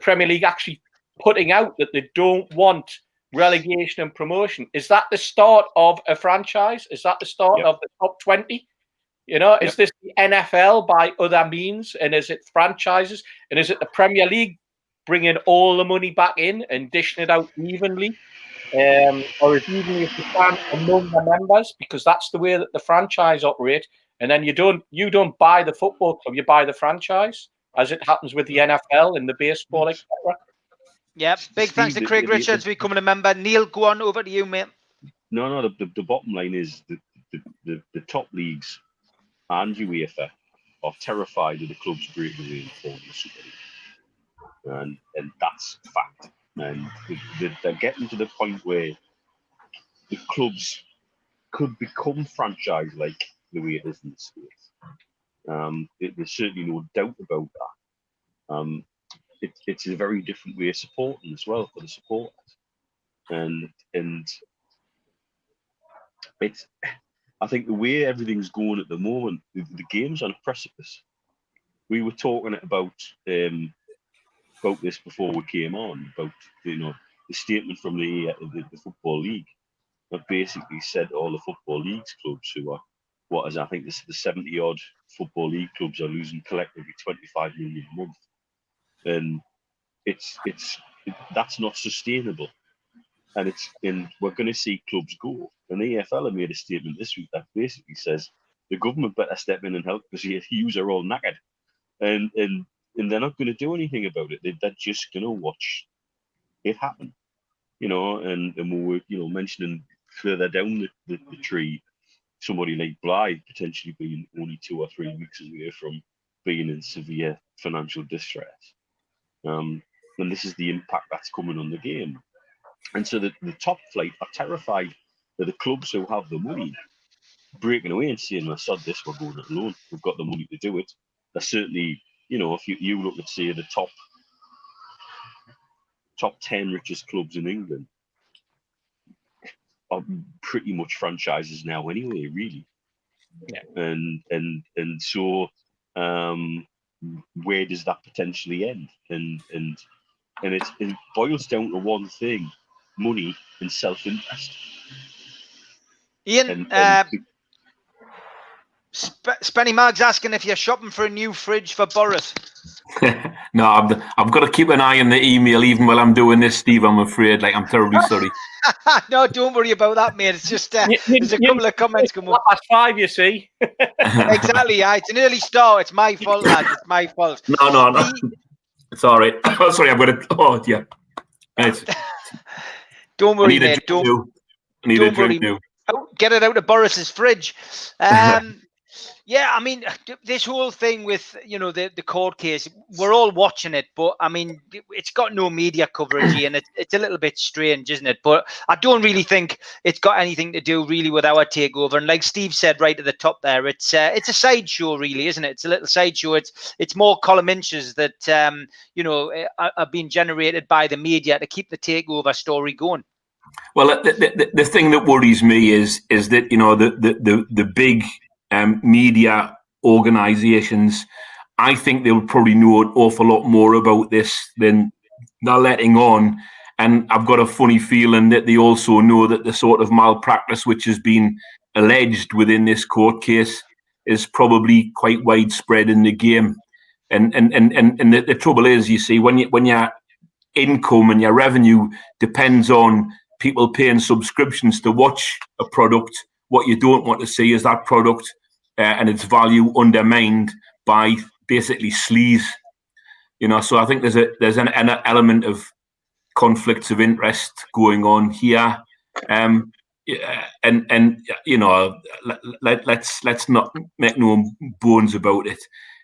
Premier League actually putting out that they don't want relegation and promotion. Is that the start of a franchise? Is that the start of the top 20? You know, is this the NFL by other means? And is it franchises? And is it the Premier League bringing all the money back in and dishing it out evenly? Or as evenly as you can among the members? Because that's the way that the franchise operate. And then you don't buy the football club, you buy the franchise, as it happens with the NFL and the baseball, etc. Yeah, big thanks to Craig Richards for becoming a member. Neil, go on, over to you, mate. No, the bottom line is the top leagues and UEFA are terrified of the clubs breaking away and forming the Super League. And that's fact. And they're getting to the point where the clubs could become franchise-like the way it is in the States. There's certainly no doubt about that. It's a very different way of supporting as well for the supporters, and it's, I think the way everything's going at the moment, the game's on a precipice. We were talking about this before we came on, about, you know, the statement from the Football League that basically said all the Football League's clubs who are, I think this is the 70 odd Football League clubs are losing collectively 25 million a month. And that's not sustainable, and we're going to see clubs go. And the EFL have made a statement this week that basically says the government better step in and help, because yous are all knackered, and they're not going to do anything about it. They're just going to watch it happen, you know. And we were, you know, mentioning further down the tree, somebody like Blythe potentially being only 2 or 3 weeks away from being in severe financial distress. And this is the impact that's coming on the game. And so the top flight are terrified that the clubs who have the money breaking away and saying, well, sod this, we're going it alone. We've got the money to do it. They're certainly, you know, if you look at, say, the top 10 richest clubs in England are pretty much franchises now anyway, really. Yeah. And so where does that potentially end? And it boils down to one thing: money and self-interest. Ian, Spenny Mag's asking if you're shopping for a new fridge for Boris. No, I've got to keep an eye on the email even while I'm doing this, Steve. I'm afraid. I'm terribly sorry. No, don't worry about that, mate. It's just there's a couple of comments coming up. That's 5, you see. Exactly. Yeah, it's an early start. It's my fault, lad. It's my fault. No. It's all right. Oh, sorry, I've got it. Oh, yeah. Don't worry, mate. I need a drink now. Get it out of Boris's fridge. Yeah, I mean, this whole thing with, the court case, we're all watching it, but I mean, it's got no media coverage here, and it's a little bit strange, isn't it? But I don't really think it's got anything to do really with our takeover. And like Steve said right at the top there, it's a sideshow, really, isn't it? It's a little sideshow. It's more column inches that are being generated by the media to keep the takeover story going. Well, the thing that worries me is that the big media organisations, I think they'll probably know an awful lot more about this than they're letting on. And I've got a funny feeling that they also know that the sort of malpractice which has been alleged within this court case is probably quite widespread in the game. And the trouble is, you see, when your income and your revenue depends on people paying subscriptions to watch a product, what you don't want to see is that product and its value undermined by basically sleaze. So I think there's an element of conflicts of interest going on here, and let's not make no bones about it.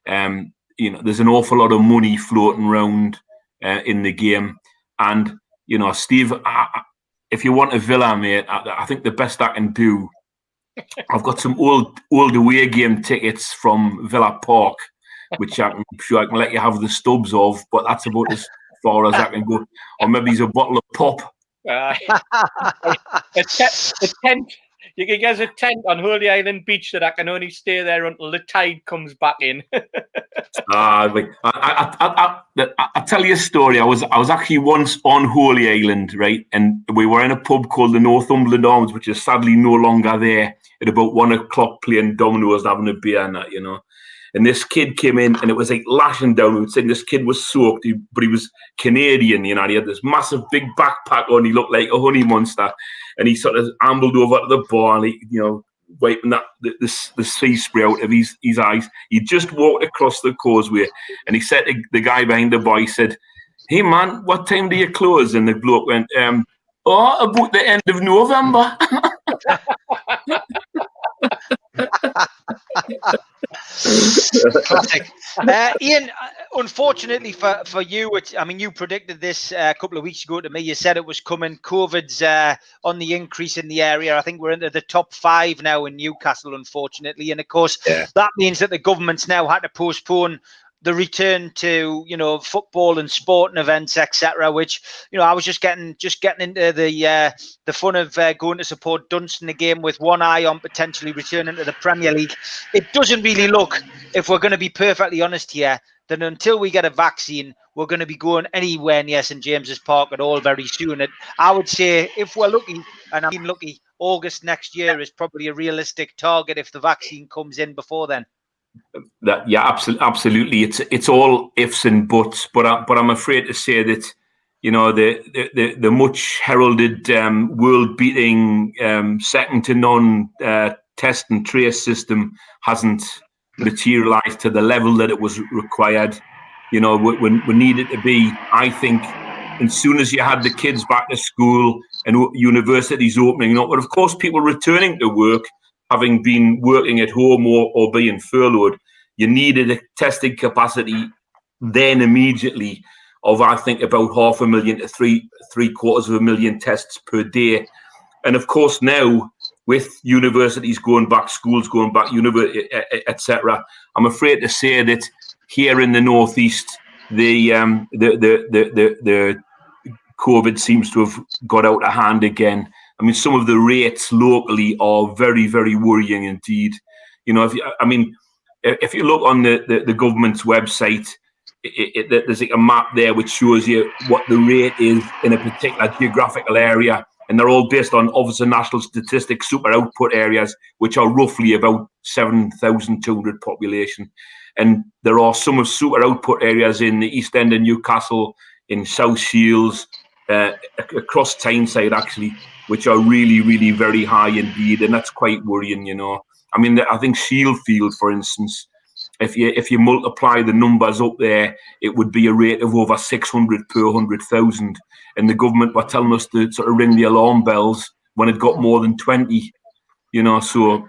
There's an awful lot of money floating around in the game, and Steve, if you want a Villa, mate, I think the best I can do, I've got some old away game tickets from Villa Park, which I'm sure I can let you have the stubs of, but that's about as far as I can go. Or maybe it's a bottle of pop. A tent. You can get a tent on Holy Island Beach that I can only stay there until the tide comes back in. I'll tell you a story. I was actually once on Holy Island, right? And we were in a pub called the Northumberland Arms, which is sadly no longer there, at about 1 o'clock playing dominoes and having a beer and that, And this kid came in and it was like lashing down. We would say this kid was soaked, but he was Canadian, He had this massive big backpack on. He looked like a honey monster. And he sort of ambled over to the bar and wiping the sea spray out of his eyes. He just walked across the causeway and he said to the guy behind the bar, he said, "Hey man, what time do you close?" And the bloke went, about the end of November. Classic. Ian, unfortunately for you, you predicted this a couple of weeks ago to me. You said it was coming. COVID's on the increase in the area. I think we're into the top 5 now in Newcastle, unfortunately. And of course, that means that the government's now had to postpone the return to football and sporting events, etc. Which I was just getting into the fun of going to support Dunstan again with one eye on potentially returning to the Premier League. It doesn't really look, if we're going to be perfectly honest here, that until we get a vaccine, we're going to be going anywhere near St James's Park at all very soon. I would say if we're lucky, and I'm lucky, August next year is probably a realistic target if the vaccine comes in before then. Absolutely. It's all ifs and buts, but I'm afraid to say that the much heralded world-beating second to none test and trace system hasn't materialised to the level that it was required. We needed to be, I think, as soon as you had the kids back to school and universities opening up, but of course people returning to work, having been working at home or being furloughed, you needed a testing capacity then immediately of, I think, about 500,000 to 750,000 tests per day. And of course now, with universities going back, schools going back, etc., I'm afraid to say that here in the northeast, the COVID seems to have got out of hand again. Some of the rates locally are very, very worrying indeed. If you look on the government's website, there's like a map there which shows you what the rate is in a particular geographical area, and they're all based on Office of National Statistics super output areas, which are roughly about 7,200 population. And there are some of super output areas in the East End of Newcastle, in South Shields, across Tyneside actually, which are really, really very high indeed, and that's quite worrying. I think Shieldfield, for instance, if you multiply the numbers up there, it would be a rate of over 600 per 100,000, and the government were telling us to sort of ring the alarm bells when it got more than 20. So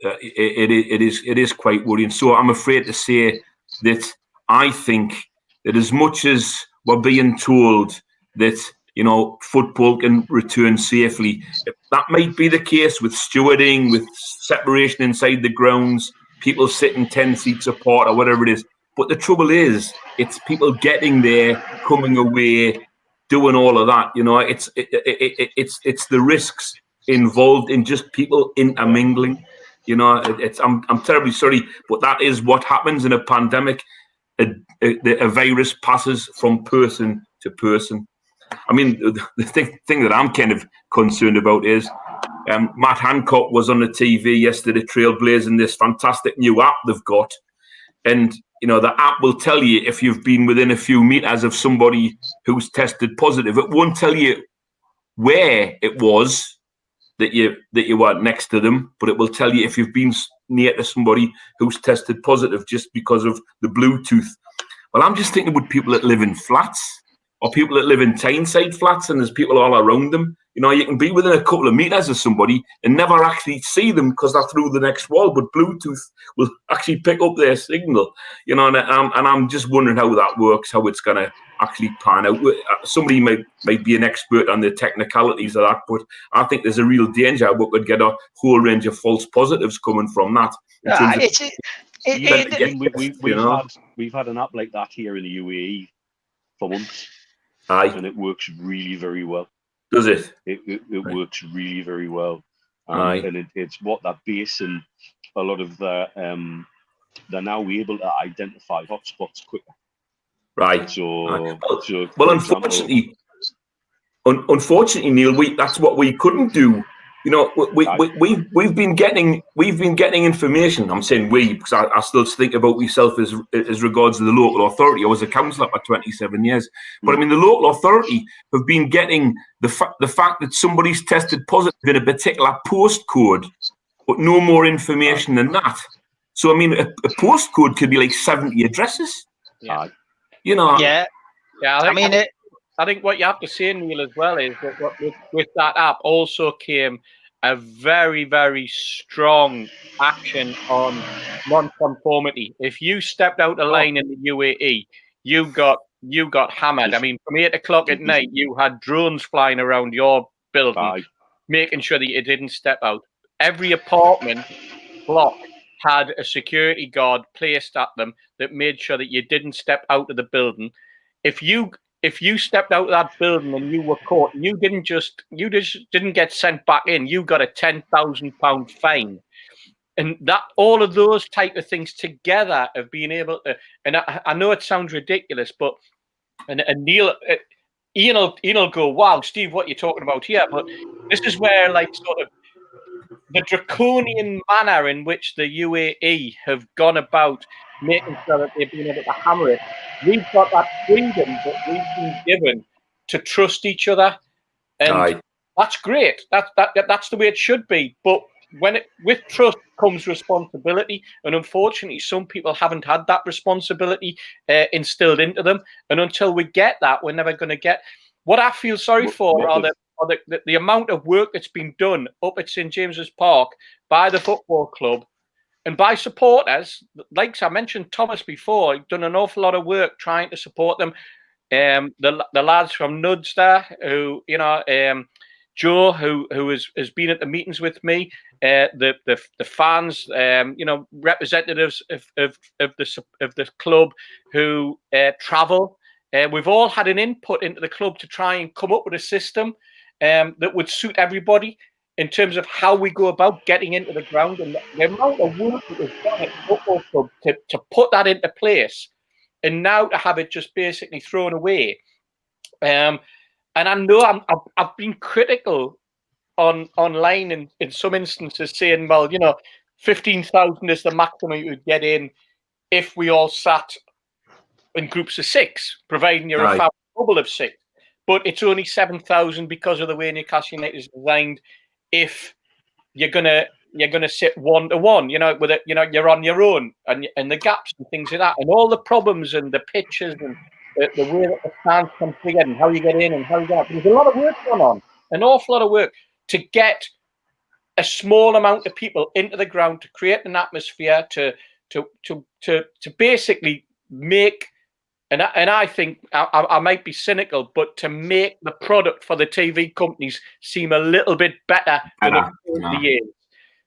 it is quite worrying. So I'm afraid to say that I think that as much as we're being told that, you know, football can return safely, that might be the case with stewarding, with separation inside the grounds, people sitting 10 seats apart or whatever it is. But the trouble is, it's people getting there, coming away, doing all of that. You know, it's the risks involved in just people intermingling. You know, I'm terribly sorry, but that is what happens in a pandemic. A virus passes from person to person. I mean, the thing that I'm kind of concerned about is Matt Hancock was on the TV yesterday trailblazing this fantastic new app they've got. And, you know, the app will tell you if you've been within a few meters of somebody who's tested positive. It won't tell you where it was that you were next to them, but it will tell you if you've been near to somebody who's tested positive just because of the Bluetooth. Well, I'm just thinking with people that live in flats or people that live in Tyneside flats and there's people all around them. You know, you can be within a couple of meters of somebody and never actually see them because they're through the next wall, but Bluetooth will actually pick up their signal. You know, and I'm just wondering how that works, how it's going to actually pan out. Somebody might be an expert on the technicalities of that, but I think there's a real danger we could get a whole range of false positives coming from that. We've had an app like that here in the UAE for months. Aye. And it works really very well. Does it? It works really very well. Aye. And it's what that base and a lot of the they're now able to identify hotspots quicker. Right. So unfortunately, Neil, that's what we couldn't do. You know, we've been getting information. I'm saying we because I still think about myself as regards to the local authority. I was a councillor for 27 years, but I mean the local authority have been getting the fact that somebody's tested positive in a particular postcode, but no more information than that. So I mean, a postcode could be like 70 addresses. Yeah. You know. Yeah. I think what you have to say, Neil, as well, is that with that app also came a very, very strong action on non-conformity. If you stepped out of line in the UAE, you got hammered. I mean, from 8 o'clock at night, you had drones flying around your building, making sure that you didn't step out. Every apartment block had a security guard placed at them that made sure that you didn't step out of the building. If you stepped out of that building and you were caught, you just didn't get sent back in. You got a £10,000 fine, and that all of those type of things together have been able to. And I know it sounds ridiculous, but and Neil, Ian will go, "Wow, Steve, what you're talking about here?" But this is where, like, sort of the draconian manner in which the UAE have gone about making sure that they've been able to hammer it. We've got that freedom that we've been given to trust each other, and that's great. That's the way it should be. But with trust comes responsibility, and unfortunately, some people haven't had that responsibility instilled into them. And until we get that, we're never going to get. What I feel sorry for are the amount of work that's been done up at St James's Park by the football club. And by supporters, like I mentioned Thomas before, done an awful lot of work trying to support them. The lads from NUFC there, who Joe, who has been at the meetings with me, the fans, representatives of the club who travel. We've all had an input into the club to try and come up with a system that would suit everybody. In terms of how we go about getting into the ground and the amount of work that was done at the football club to put that into place, and now to have it just basically thrown away. And I know I've been critical online in some instances, saying, well, 15,000 is the maximum you would get in if we all sat in groups of 6, providing you're a bubble of 6. But it's only 7,000 because of the way Newcastle United is designed. If you're gonna sit 1-to-1, with it, you're on your own, and the gaps and things like that, and all the problems and the pitches and the way that the stands configured and how you get in and how you get out. There's a lot of work going on, an awful lot of work to get a small amount of people into the ground to create an atmosphere to basically make. And I think I might be cynical, but to make the product for the TV companies seem a little bit better than it really is,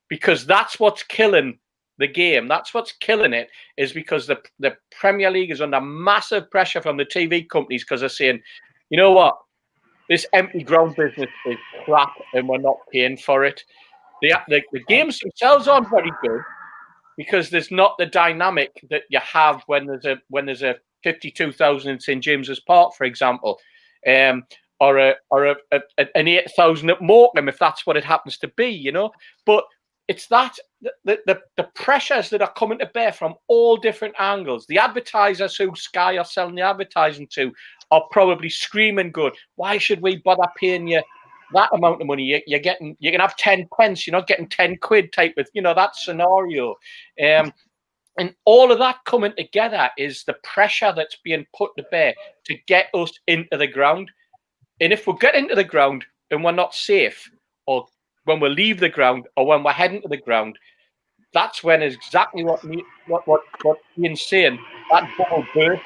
because that's what's killing the game. That's what's killing it, is because the Premier League is under massive pressure from the TV companies, because they're saying, you know what, this empty ground business is crap and we're not paying for it. The games themselves aren't very good, because there's not the dynamic that you have when there's a 52,000 in St James's Park, for example, or an 8,000 at Morecambe, if that's what it happens to be, you know. But it's that the pressures that are coming to bear from all different angles. The advertisers who Sky are selling the advertising to are probably screaming, "Good! Why should we bother paying you that amount of money? You can have 10 pence. You're not getting 10 quid." Type of, you know, that scenario. And all of that coming together is the pressure that's being put to bear to get us into the ground. And if we get into the ground and we're not safe, or when we leave the ground, or when we're heading to the ground, that's when exactly what Ian's saying, that bubble burst.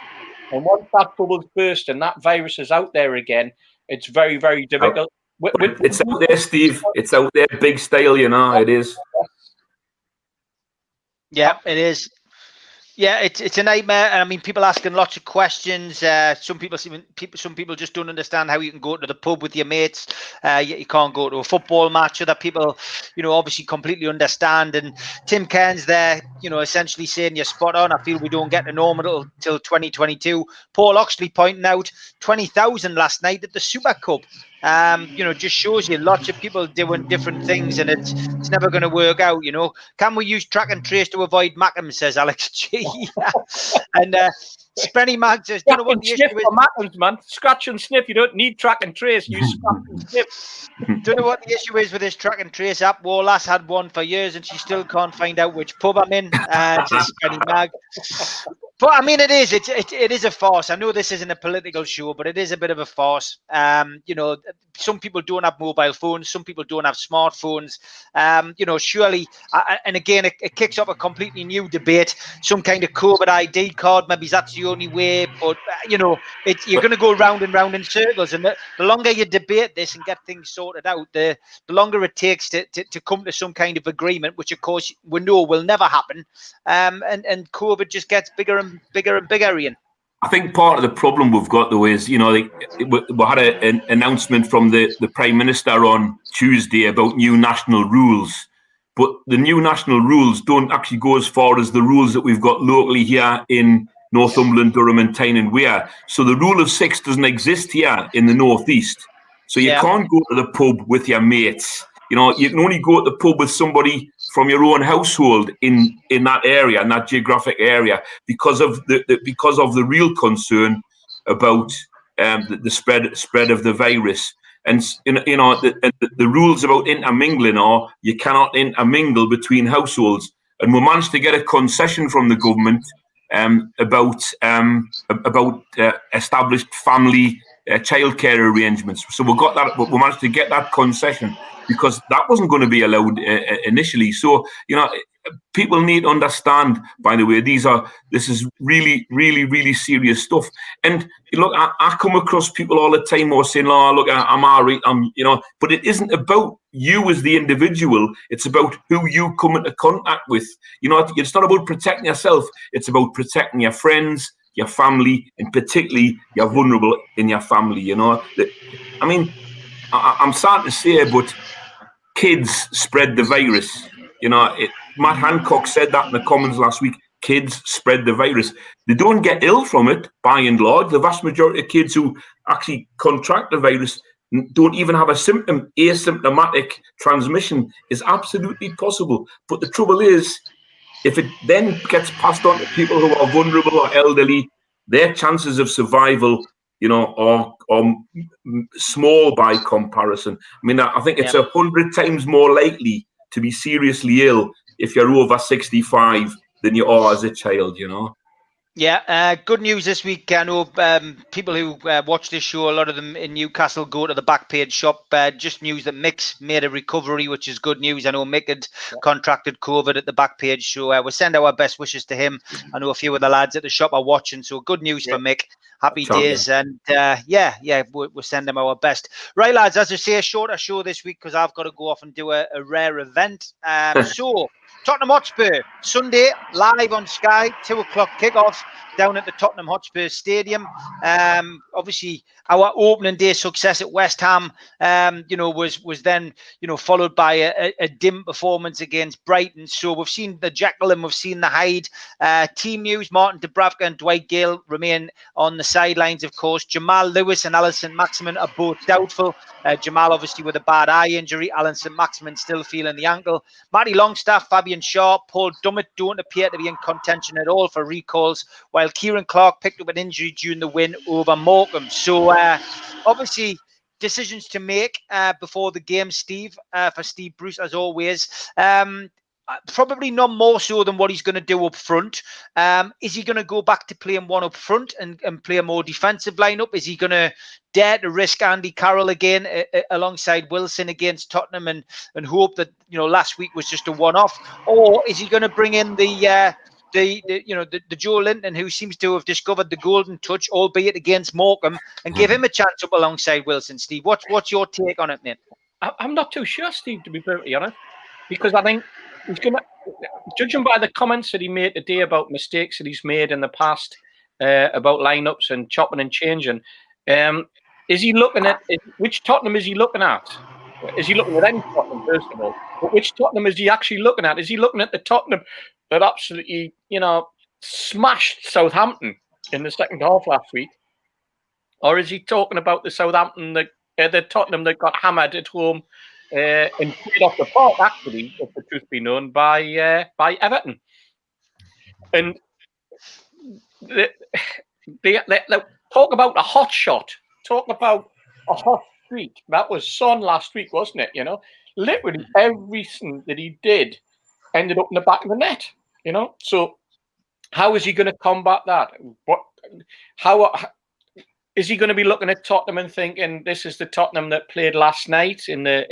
And once that bubble's burst and that virus is out there again, it's very, very difficult. It's out there, Steve. It's out there, big style, you know. It is. Yeah, it is. Yeah, it's a nightmare. I mean, people asking lots of questions. Some people just don't understand how you can go to the pub with your mates. You can't go to a football match. Other people, you know, obviously completely understand. And Tim Cairns there, you know, essentially saying you're spot on. I feel we don't get to normal till 2022. Paul Oxley pointing out 20,000 last night at the Super Cup. You know, just shows you lots of people doing different things, and it's never going to work out, you know. Can we use track and trace to avoid Mackham, says Alex G. And Spenny Mag says, do you know what the issue is? Mackhams, man. Scratch and sniff. You don't need track and trace. Use scratch and sniff. Don't know what the issue is with this track and trace app. Wallace had one for years and she still can't find out which pub I'm in. Says Spenny Mag. But I mean, it is a farce. I know this isn't a political show, but it is a bit of a farce. You know, some people don't have mobile phones. Some people don't have smartphones. You know, surely, and again, it kicks up a completely new debate. Some kind of COVID ID card, maybe that's the only way. But, you know, you're going to go round and round in circles. And the longer you debate this and get things sorted out, the longer it takes to come to some kind of agreement, which, of course, we know will never happen. And COVID just gets bigger and bigger, Ian. I think part of the problem we've got, though, is, you know, we had an announcement from the Prime Minister on Tuesday about new national rules. But the new national rules don't actually go as far as the rules that we've got locally here in Northumberland, Durham and Tyne and Wear. So the rule of six doesn't exist here in the Northeast. So you can't go to the pub with your mates. You know, you can only go to the pub with somebody from your own household in that area, in that geographic area, because of the real concern about the spread of the virus. And you know the rules about intermingling are you cannot intermingle between households. And we managed to get a concession from the government about established family childcare arrangements. So we got that, but we managed to get that concession because that wasn't going to be allowed initially. So, you know, people need to understand, by the way, this is really, really, really serious stuff. And look, I come across people all the time who are saying, "Oh, look, I'm all right," you know, but it isn't about you as the individual. It's about who you come into contact with. You know, it's not about protecting yourself. It's about protecting your friends, your family, and particularly you're vulnerable in your family. You know, I mean, I'm sad to say, but kids spread the virus. You know, Matt Hancock said that in the Commons last week. Kids spread the virus. They don't get ill from it, by and large. The vast majority of kids who actually contract the virus don't even have a symptom. Asymptomatic transmission is absolutely possible. But the trouble is, if it then gets passed on to people who are vulnerable or elderly, their chances of survival, you know, are small by comparison. I mean, I think it's 100 times more likely to be seriously ill if you're over 65 than you are as a child, you know. Yeah, good news this week. I know people who watch this show, a lot of them in Newcastle, go to the back page shop. Just news that Mick's made a recovery, which is good news. I know Mick had contracted COVID at the back page, so we'll send our best wishes to him. I know a few of the lads at the shop are watching, so good news for Mick. Happy days, and we'll send them our best. Right, lads, as I say, a shorter show this week because I've got to go off and do a rare event. So Tottenham Hotspur, Sunday, live on Sky, 2 o'clock kickoff down at the Tottenham Hotspur Stadium. Obviously, our opening day success at West Ham, was then, followed by a dim performance against Brighton. So we've seen the Jekyll and we've seen the Hyde. Team news, Martin Dubravka and Dwight Gale remain on the sidelines, of course. Jamal Lewis and Alan St-Maximin are both doubtful. Jamal, obviously, with a bad eye injury. Alan St-Maximin still feeling the ankle. Matty Longstaff, Fabian Shaw, Paul Dummett don't appear to be in contention at all for recalls, while Kieran Clark picked up an injury during the win over Morecambe. So, obviously, decisions to make before the game, Steve, for Steve Bruce, as always. Probably not more so than what he's going to do up front. Is he going to go back to playing one up front and play a more defensive lineup? Is he going to dare to risk Andy Carroll again alongside Wilson against Tottenham and hope that last week was just a one-off? Or is he going to bring in the Joelinton, who seems to have discovered the golden touch, albeit against Morecambe, and give him a chance up alongside Wilson? Steve, what's your take on it, mate? I'm not too sure, Steve, to be perfectly honest, because I think he's going to, judging by the comments that he made today about mistakes that he's made in the past about lineups and chopping and changing, is he looking at which Tottenham is he looking at? Is he looking at any Tottenham, first of all? But which Tottenham is he actually looking at? Is he looking at the Tottenham that absolutely, smashed Southampton in the second half last week? Or is he talking about the Southampton, the Tottenham that got hammered at home and played off the park, actually, if the truth be known, by Everton? And they talk about a hot shot, talk about a hot streak. That was Son last week, wasn't it? Literally everything that he did ended up in the back of the net. So how is he going to combat that? How is he going to be looking at Tottenham and thinking this is the Tottenham that played last night in the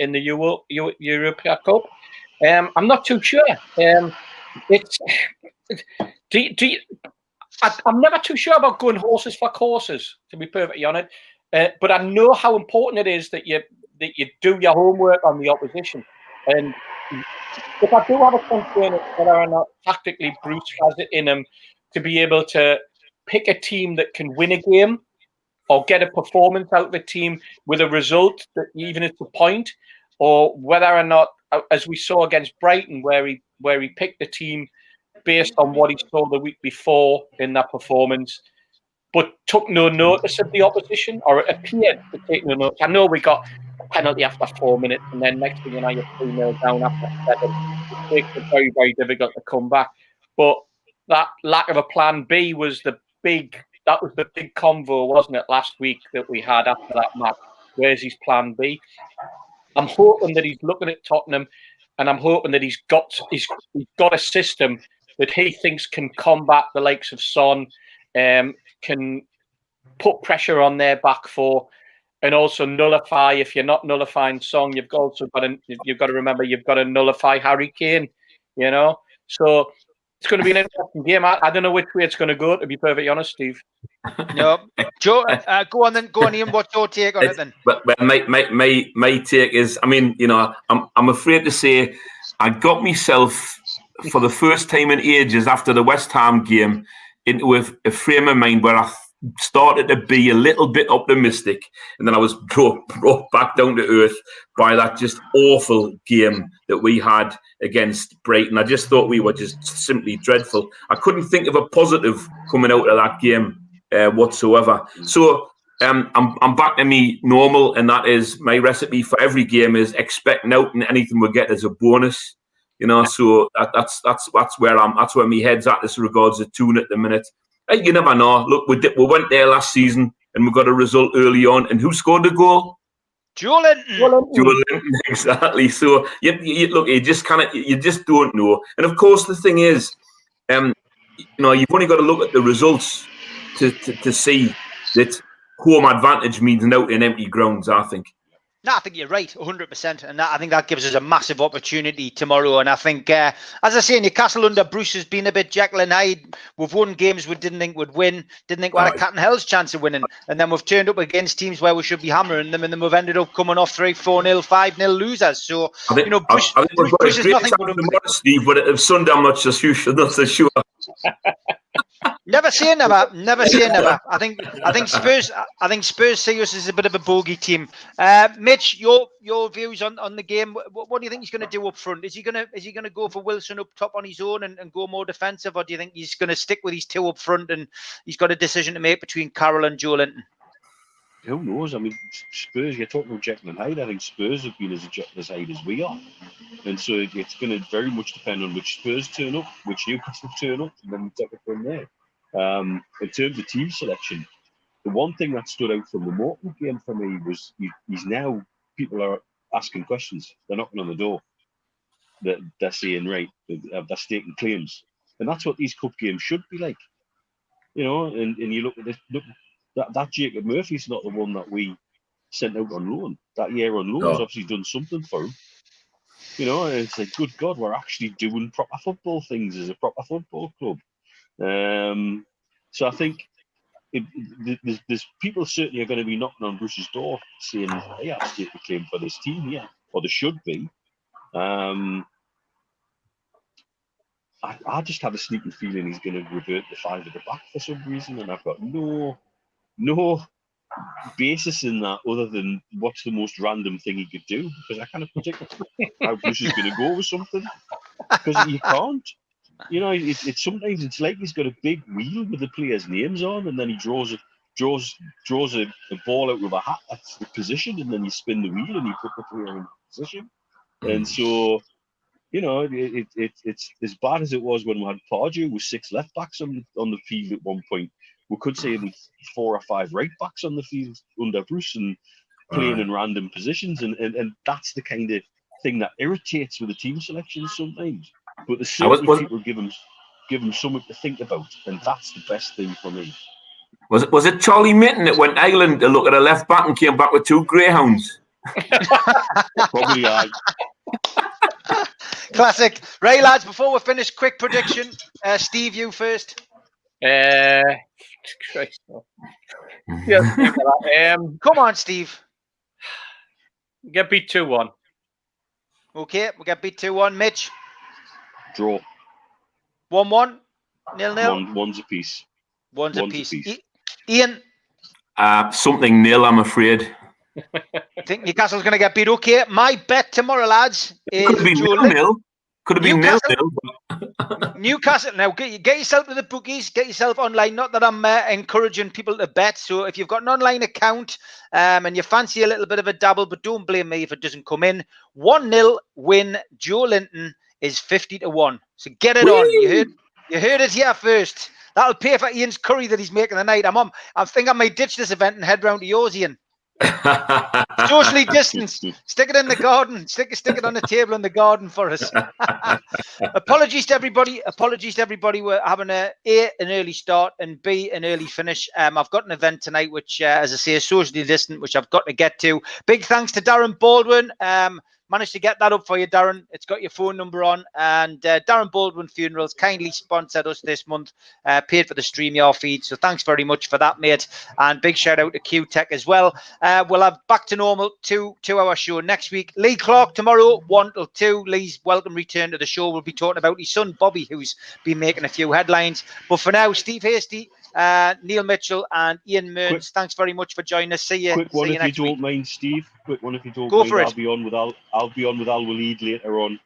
Europa Cup? I'm not too sure. I'm never too sure about going horses for courses, to be perfectly honest. But I know how important it is that you do your homework on the opposition. And if I do have a concern of whether or not tactically Bruce has it in him to be able to pick a team that can win a game or get a performance out of a team with a result that even it's a point, or whether or not, as we saw against Brighton, where he picked the team based on what he saw the week before in that performance, but took no notice of the opposition, or it appeared to take no notice. I know we got a penalty after 4 minutes, and then next thing you know, you're 3-0 down after 7. It makes it very, very difficult to come back. But that lack of a plan B was the big convo, wasn't it, last week that we had after that match? Where's his plan B? I'm hoping that he's looking at Tottenham, and I'm hoping that he's got a system that he thinks can combat the likes of Son, can put pressure on their back four, and also nullify. If you're not nullifying Son, you've got to remember you've got to nullify Harry Kane. So it's going to be an interesting game. I don't know which way it's going to go, to be perfectly honest, Steve. No, Joe, go on, Ian. What's your take on it then? But my take is, I'm afraid to say, I got myself for the first time in ages after the West Ham game into a frame of mind where I started to be a little bit optimistic, and then I was brought back down to earth by that just awful game that we had against Brighton. I just thought we were just simply dreadful. I couldn't think of a positive coming out of that game whatsoever. So I'm back to me normal, and that is my recipe for every game is expect nothing, anything we get as a bonus. So that's where my head's at as regards the tune at the minute. You never know. Look, we went there last season and we got a result early on. And who scored the goal? Joelinton, exactly. So you just don't know. And of course, the thing is, you've only got to look at the results to see that home advantage means an out in empty grounds, I think. No, I think you're right, 100%. And I think that gives us a massive opportunity tomorrow. And I think, as I say, Newcastle under Bruce has been a bit Jekyll and Hyde. We've won games we didn't think would win, didn't think we had a cat and hell's chance of winning. And then we've turned up against teams where we should be hammering them. And then we've ended up coming off 3-4-0, 5-0 losers. So, Bruce, I think we've got Bruce a is great nothing but tomorrow, Steve, but if Sunday, I'm not so sure. Never say never. Never say never. I think Spurs see us as a bit of a bogey team. Mitch, your views on the game. What do you think he's going to do up front? Is he going to go for Wilson up top on his own and go more defensive, or do you think he's going to stick with his two up front and he's got a decision to make between Carroll and Joelinton? Who knows? I mean, Spurs, you're talking about Jekyll and Hyde. I think Spurs have been as Jekyll and Hyde as we are. And so it's going to very much depend on which Spurs turn up, which Newcastle turn up, and then we take it from there. In terms of team selection, the one thing that stood out from the Morton game for me was he's now, people are asking questions. They're knocking on the door. They're saying, right, they're staking claims. And that's what these cup games should be like. And you look at this, that Jacob Murphy's not the one that we sent out on loan. That year on loan has obviously done something for him. And it's like, good God, we're actually doing proper football things as a proper football club. So I think there's people certainly are going to be knocking on Bruce's door saying, hey, I've stated a claim for this team here, or there should be. I just have a sneaking feeling he's going to revert to 5 at the back for some reason, and I've got no basis in that other than what's the most random thing he could do, because I kind of predict how Bruce is going to go with something, because you can't. It's sometimes it's like he's got a big wheel with the players' names on, and then he draws a ball out with a hat that's the position, and then you spin the wheel and you put the player in position. And so, it's as bad as it was when we had Pardew with 6 left backs on the field at one point. We could say with 4 or 5 right backs on the field under Bruce and playing in random positions, and that's the kind of thing that irritates with the team selections sometimes. But the certainly people give him something to think about, and that's the best thing for me. Was it Charlie Minton that went to Ireland to look at a left back and came back with 2 greyhounds? Probably I. Classic. Right, lads, before we finish, quick prediction. Steve, you first. Christ. Yeah. Come on, Steve. Get beat 2-1. Okay, we get beat 2-1. Mitch? Draw. 1-1? 0-0? One's a piece. One's a piece. Ian? Something nil, I'm afraid. I think Newcastle's going to get beat. Okay, my bet tomorrow, lads, is could have been nil. Could have been nil. Newcastle. Now, get yourself to the bookies. Get yourself online. Not that I'm encouraging people to bet. So if you've got an online account and you fancy a little bit of a dabble, but don't blame me if it doesn't come in. 1-0 win. Joelinton is 50-1. So get it on. You heard it here first. That'll pay for Ian's curry that he's making tonight. I think I might ditch this event and head round to yours, Ian. Socially distanced. Stick it in the garden. Stick it on the table in the garden for us. Apologies to everybody. We're having an early start and B, an early finish. I've got an event tonight, which, as I say, is socially distant, which I've got to get to. Big thanks to Darren Baldwin. Managed to get that up for you, Darren. It's got your phone number on. And Darren Baldwin Funerals kindly sponsored us this month, paid for the StreamYard feed. So thanks very much for that, mate. And big shout out to Q-Tech as well. We'll have back to normal 2-hour show next week. Lee Clark tomorrow, 1 till 2. Lee's welcome return to the show. We'll be talking about his son, Bobby, who's been making a few headlines. But for now, Steve Hasty, Neil Mitchell and Ian Mearns, thanks very much for joining us. See you. Quick one, if you don't mind, Steve. Quick one, if you don't mind. I'll be on with Al Walid later on.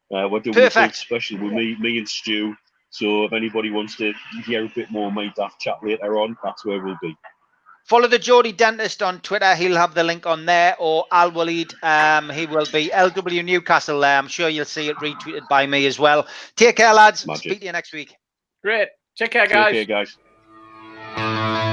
We're doing a special with me and Stu. So if anybody wants to hear a bit more, might have chat later on. That's where we'll be. Follow the Geordie Dentist on Twitter. He'll have the link on there. Or Al Walid. He will be LW Newcastle. I'm sure you'll see it retweeted by me as well. Take care, lads. Magic. Speak to you next week. Great. Take care, guys. Take care, guys.